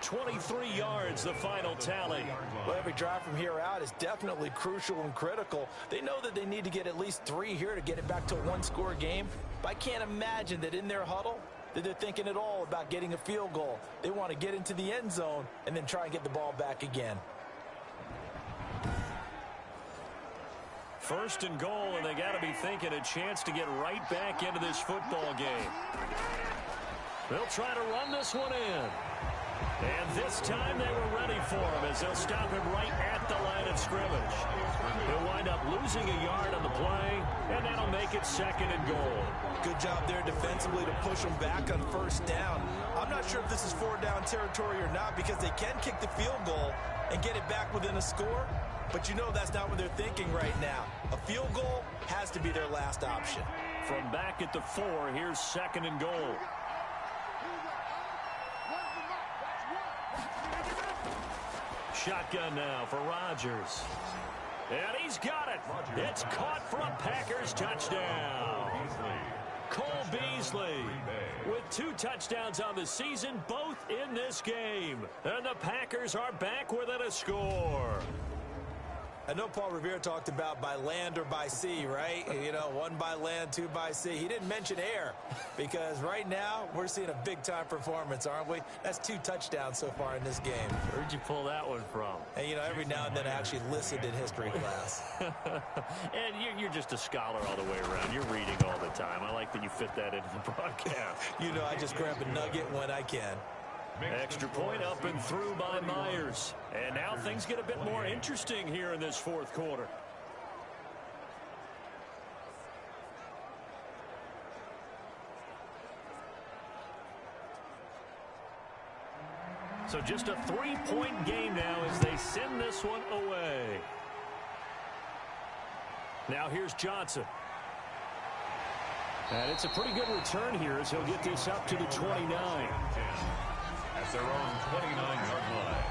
[SPEAKER 3] 23 yards, the final tally.
[SPEAKER 4] Well, every drive from here out is definitely crucial and critical. They know that they need to get at least 3 here to get it back to a 1-score game. But I can't imagine that in their huddle that they're thinking at all about getting a field goal. They want to get into the end zone and then try and get the ball back again.
[SPEAKER 3] 1st and goal, and they got to be thinking a chance to get right back into this football game. They'll try to run this one in. And this time they were ready for him as as they'll stop him right at the line of scrimmage. He'll wind up losing a yard on the play, and that'll make it 2nd and goal.
[SPEAKER 4] Good job there defensively to push him back on 1st down. I'm not sure if this is 4-down territory or not because they can kick the field goal and get it back within a score. But you know that's not what they're thinking right now. A field goal has to be their last option.
[SPEAKER 3] From back at the 4, here's 2nd and goal. Shotgun now for Rodgers. And he's got it. It's caught for a Packers touchdown. Cole Beasley with 2 touchdowns on the season, both in this game. And the Packers are back within a score.
[SPEAKER 4] I know Paul Revere talked about by land or by sea, right? You know, 1 by land, 2 by sea. He didn't mention air because right now we're seeing a big-time performance, aren't we? That's 2 touchdowns so far in this game.
[SPEAKER 3] Where'd you pull that one from?
[SPEAKER 4] And, you know, every now and then I actually listened in history class.
[SPEAKER 3] And you're just a scholar all the way around. You're reading all the time. I like that you fit that into the broadcast.
[SPEAKER 4] You know, I just grab a nugget when I can.
[SPEAKER 3] Extra point up and through by Myers. And now things get a bit more interesting here in this 4th quarter. So just a 3-point game now as they send this one away. Now here's Johnson. And it's a pretty good return here as he'll get this up to the 29.
[SPEAKER 2] At their own 29-yard line.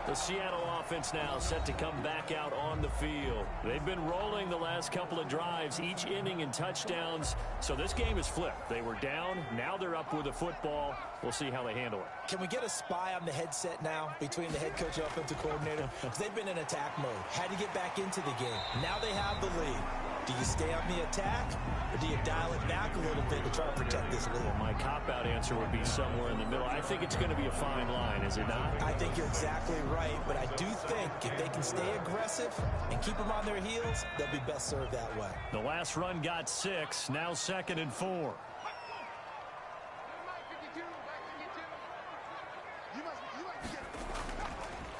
[SPEAKER 3] The Seattle offense now set to come back out on the field. They've been rolling the last couple of drives, each inning in touchdowns. So this game is flipped. They were down. Now they're up with the football. We'll see how they handle it.
[SPEAKER 4] Can we get a spy on the headset now between the head coach and offensive coordinator? Because they've been in attack mode. Had to get back into the game. Now they have the lead. Do you stay on the attack, or do you dial it back a little bit to try to protect this lead?
[SPEAKER 3] My cop-out answer would be somewhere in the middle. I think it's going to be a fine line, is it not?
[SPEAKER 4] I think you're exactly right, but I do think if they can stay aggressive and keep them on their heels, they'll be best served that way.
[SPEAKER 3] The last run got 6, now 2nd and 4.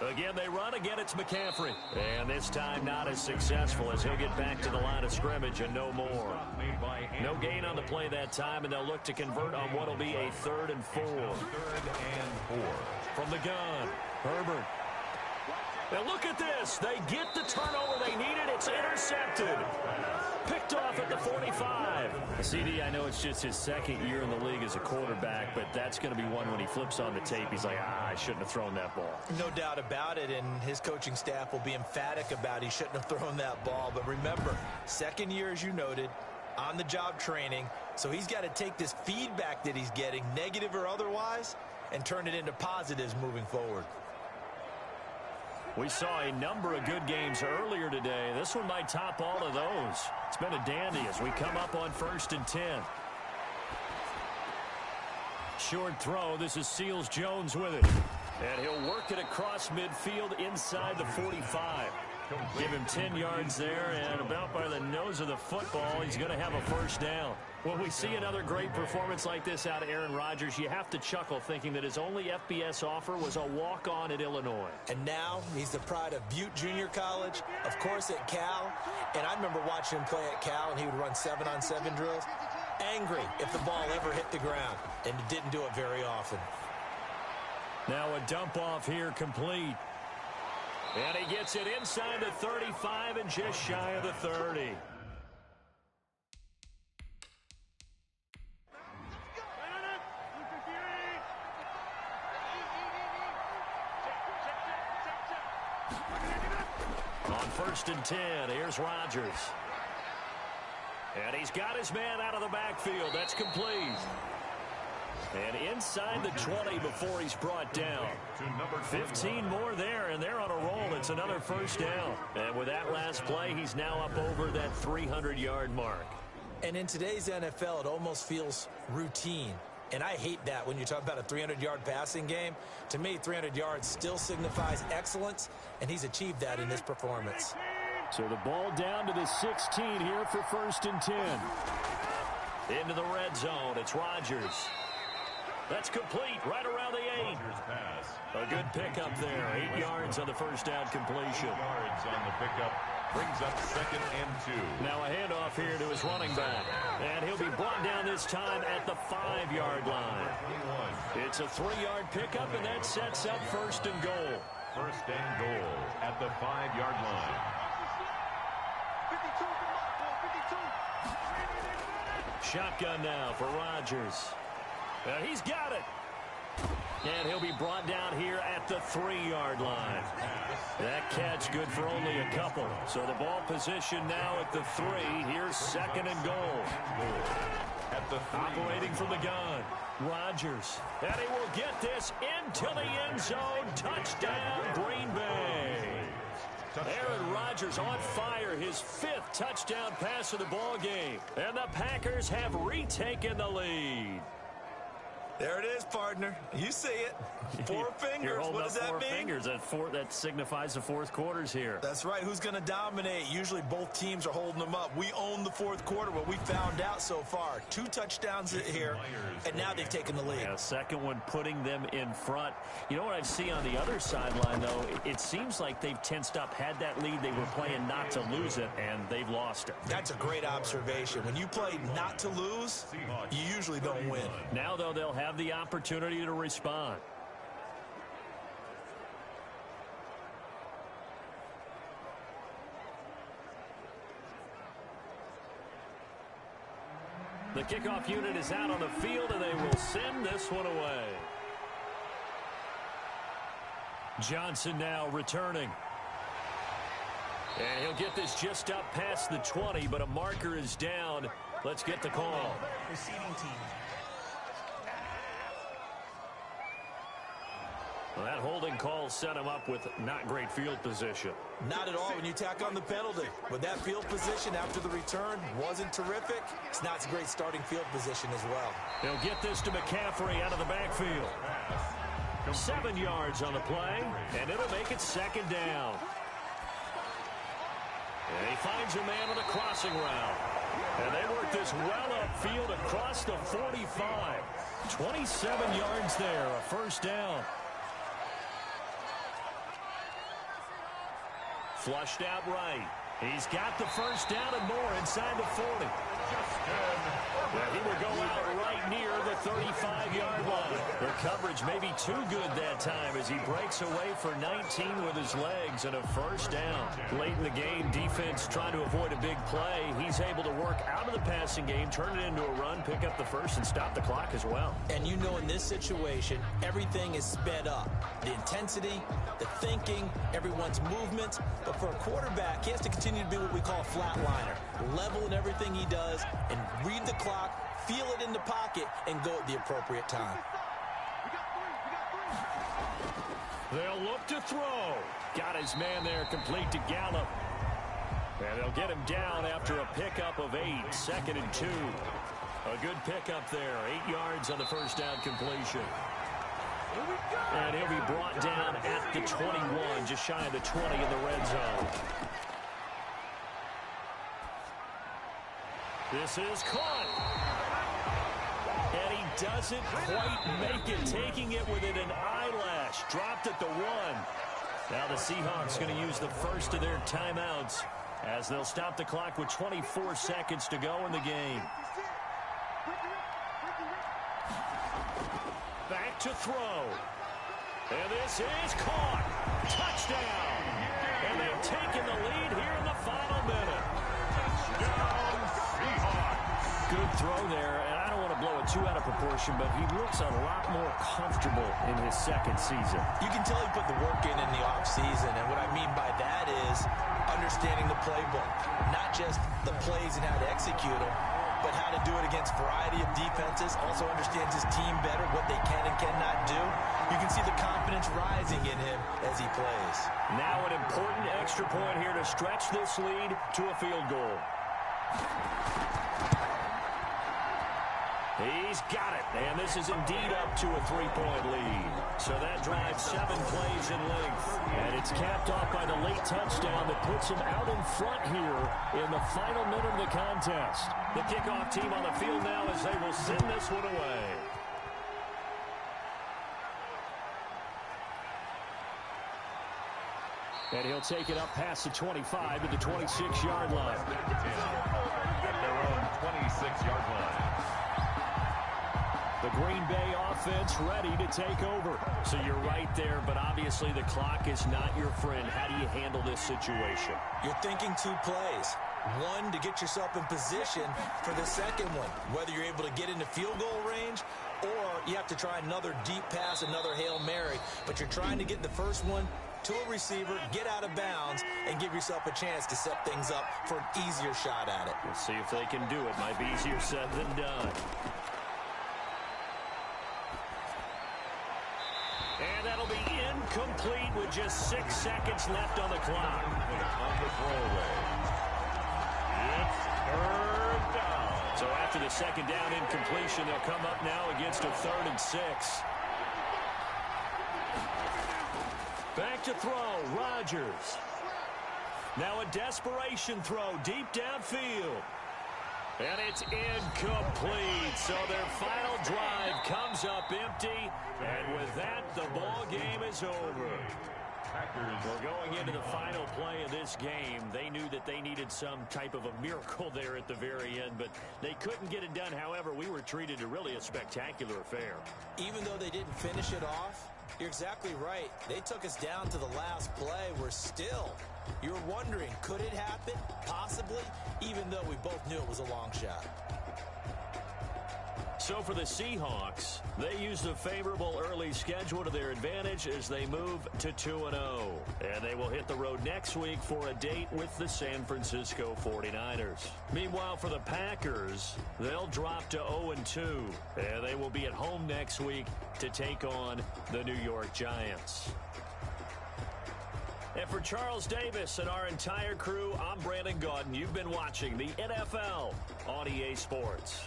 [SPEAKER 3] Again, they run. Again, it's McCaffrey. And this time not as successful as he'll get back to the line of scrimmage and no more. No gain on the play that time, and they'll look to convert on what will be a 3rd and 4.
[SPEAKER 2] 3rd and 4.
[SPEAKER 3] From the gun, Herbert. Now look at this. They get the turnover they needed. It's intercepted. Picked off at the 45. CD, I know it's just his 2nd year in the league as a quarterback, but that's going to be one when he flips on the tape. He's like, I shouldn't have thrown that ball.
[SPEAKER 4] No doubt about it, and his coaching staff will be emphatic about he shouldn't have thrown that ball. But remember, 2nd year, as you noted, on-the-job training, so he's got to take this feedback that he's getting, negative or otherwise, and turn it into positives moving forward.
[SPEAKER 3] We saw a number of good games earlier today. This one might top all of those. It's been a dandy as we come up on 1st and 10. Short throw. This is Seals-Jones with it. And he'll work it across midfield inside the 45. Give him 10 yards there, and about by the nose of the football, he's going to have a 1st down. When we see another great performance like this out of Aaron Rodgers, you have to chuckle thinking that his only FBS offer was a walk-on at Illinois.
[SPEAKER 4] And now he's the pride of Butte Junior College, of course at Cal. And I remember watching him play at Cal, and he would run 7-on-7 drills. Angry if the ball ever hit the ground, and he didn't do it very often.
[SPEAKER 3] Now a dump off here complete. And he gets it inside the 35 and just shy of the 30. On 1st and 10, here's Rodgers. And he's got his man out of the backfield. That's complete. And inside the 20 before he's brought down. 15 more there, and they're on a roll. It's another 1st down. And with that last play, he's now up over that 300-yard mark.
[SPEAKER 4] And in today's NFL, it almost feels routine. And I hate that when you talk about a 300-yard passing game. To me, 300 yards still signifies excellence, and he's achieved that in this performance.
[SPEAKER 3] So the ball down to the 16 here for 1st and 10. Into the red zone. It's Rodgers. That's complete right around the 8. A good pickup there. 8 yards on the first down completion.
[SPEAKER 2] 8 yards on the pickup. Brings up 2nd and 2.
[SPEAKER 3] Now a handoff here to his running back. And he'll be brought down this time at the 5-yard line. It's a 3-yard pickup, and that sets up 1st and goal.
[SPEAKER 2] 1st and goal at the 5-yard line.
[SPEAKER 3] Shotgun now for Rodgers. He's got it. And he'll be brought down here at the 3-yard line. That catch good for only a couple. So the ball position now at the 3. Here's 2nd and goal.
[SPEAKER 2] At the 3.
[SPEAKER 3] Operating from the gun. Rodgers. And he will get this into the end zone. Touchdown, Green Bay. Aaron Rodgers on fire. His 5th touchdown pass of the ball game. And the Packers have retaken the lead.
[SPEAKER 4] There it is, partner. You see it. 4 fingers. What does that mean?
[SPEAKER 3] 4 fingers. That signifies the 4th quarter's here.
[SPEAKER 4] That's right. Who's going to dominate? Usually both teams are holding them up. We own the 4th quarter. What we found out so far, 2 touchdowns here, and now they've taken the lead.
[SPEAKER 3] Yeah, 2nd one putting them in front. You know what I see on the other sideline, though? It seems like they've tensed up, had that lead. They were playing not to lose it, and they've lost it.
[SPEAKER 4] That's a great observation. When you play not to lose, you usually don't win.
[SPEAKER 3] Now, though, they'll have the opportunity to respond. The kickoff unit is out on the field, and they will send this one away. Johnson now returning. And he'll get this just up past the 20, but a marker is down. Let's get the call.
[SPEAKER 1] Receiving team.
[SPEAKER 3] Well, that holding call set him up with not great field position.
[SPEAKER 4] Not at all when you tack on the penalty. But that field position after the return wasn't terrific. It's not a great starting field position as well.
[SPEAKER 3] He'll get this to McCaffrey out of the backfield. 7 yards on the play, and it'll make it 2nd down. And he finds a man on the crossing route. And they work this well upfield across the 45. 27 yards there, a 1st down. Flushed out right. He's got the 1st down and more inside the 40. And he will go out right near the 35-yard line. The coverage may be too good that time as he breaks away for 19 with his legs and a 1st down. Late in the game, defense trying to avoid a big play. He's able to work out of the passing game, turn it into a run, pick up the 1st, and stop the clock as well.
[SPEAKER 4] And you know in this situation, everything is sped up. The intensity, the thinking, everyone's movement. But for a quarterback, he has to continue to be what we call a flatliner. Level in everything he does and read the clock, feel it in the pocket, and go at the appropriate time.
[SPEAKER 3] They'll look to throw. Got his man there complete to Gallup. And they'll get him down after a pickup of 8, 2nd and 2. A good pickup there, 8 yards on the 1st down completion. And he'll be brought down at the 21, just shy of the 20 in the red zone. This is caught. And he doesn't quite make it, taking it within an eyelash. Dropped at the 1. Now the Seahawks going to use the 1st of their timeouts as they'll stop the clock with 24 seconds to go in the game. Back to throw. And this is caught. Touchdown. And they've taken the lead here in the final minute. Touchdown, Seahawks. Good throw there, and I don't want to blow it too out of proportion, but he looks a lot more comfortable in his 2nd season.
[SPEAKER 4] You can tell he put the work in the offseason, and what I mean by that is understanding the playbook. Not just the plays and how to execute them, but how to do it against a variety of defenses. Also understands his team better, what they can and cannot do. You can see the confidence rising in him as he plays.
[SPEAKER 3] Now an important extra point here to stretch this lead to a field goal. He's got it, and this is indeed up to a 3-point lead. So that drives 7 plays in length, and it's capped off by the late touchdown that puts him out in front here in the final minute of the contest. The kickoff team on the field now as they will send this one away.
[SPEAKER 6] And he'll take it up past the 25 to the 26-yard line.
[SPEAKER 2] At their own 26-yard line.
[SPEAKER 6] The Green Bay offense ready to take over.
[SPEAKER 3] So you're right there, but obviously the clock is not your friend. How do you handle this situation?
[SPEAKER 4] You're thinking two plays. One, to get yourself in position for the second one, whether you're able to get into field goal range or you have to try another deep pass, another Hail Mary, but you're trying to get the first one to a receiver, get out of bounds, and give yourself a chance to set things up for an easier shot at it.
[SPEAKER 3] We'll see if they can do it. Might be easier said than done. And that'll be incomplete with just 6 seconds left on the clock.
[SPEAKER 2] On the throwaway. It's third down.
[SPEAKER 3] So after the second down incompletion, they'll come up now against a 3rd and 6. Back to throw, Rodgers. Now a desperation throw deep downfield. And it's incomplete. So their final drive comes up empty. And with that, the ball game is over. Well, going into the final play of this game, they knew that they needed some type of a miracle there at the very end, but they couldn't get it done. However, we were treated to really a spectacular affair.
[SPEAKER 4] Even though they didn't finish it off, you're exactly right. They took us down to the last play. We're still, you're wondering, could it happen? Possibly, even though we both knew it was a long shot.
[SPEAKER 3] So for the Seahawks, they use the favorable early schedule to their advantage as they move to 2-0. And they will hit the road next week for a date with the San Francisco 49ers. Meanwhile, for the Packers, they'll drop to 0-2. And they will be at home next week to take on the New York Giants. And for Charles Davis and our entire crew, I'm Brandon Gaudin. You've been watching the NFL on EA Sports.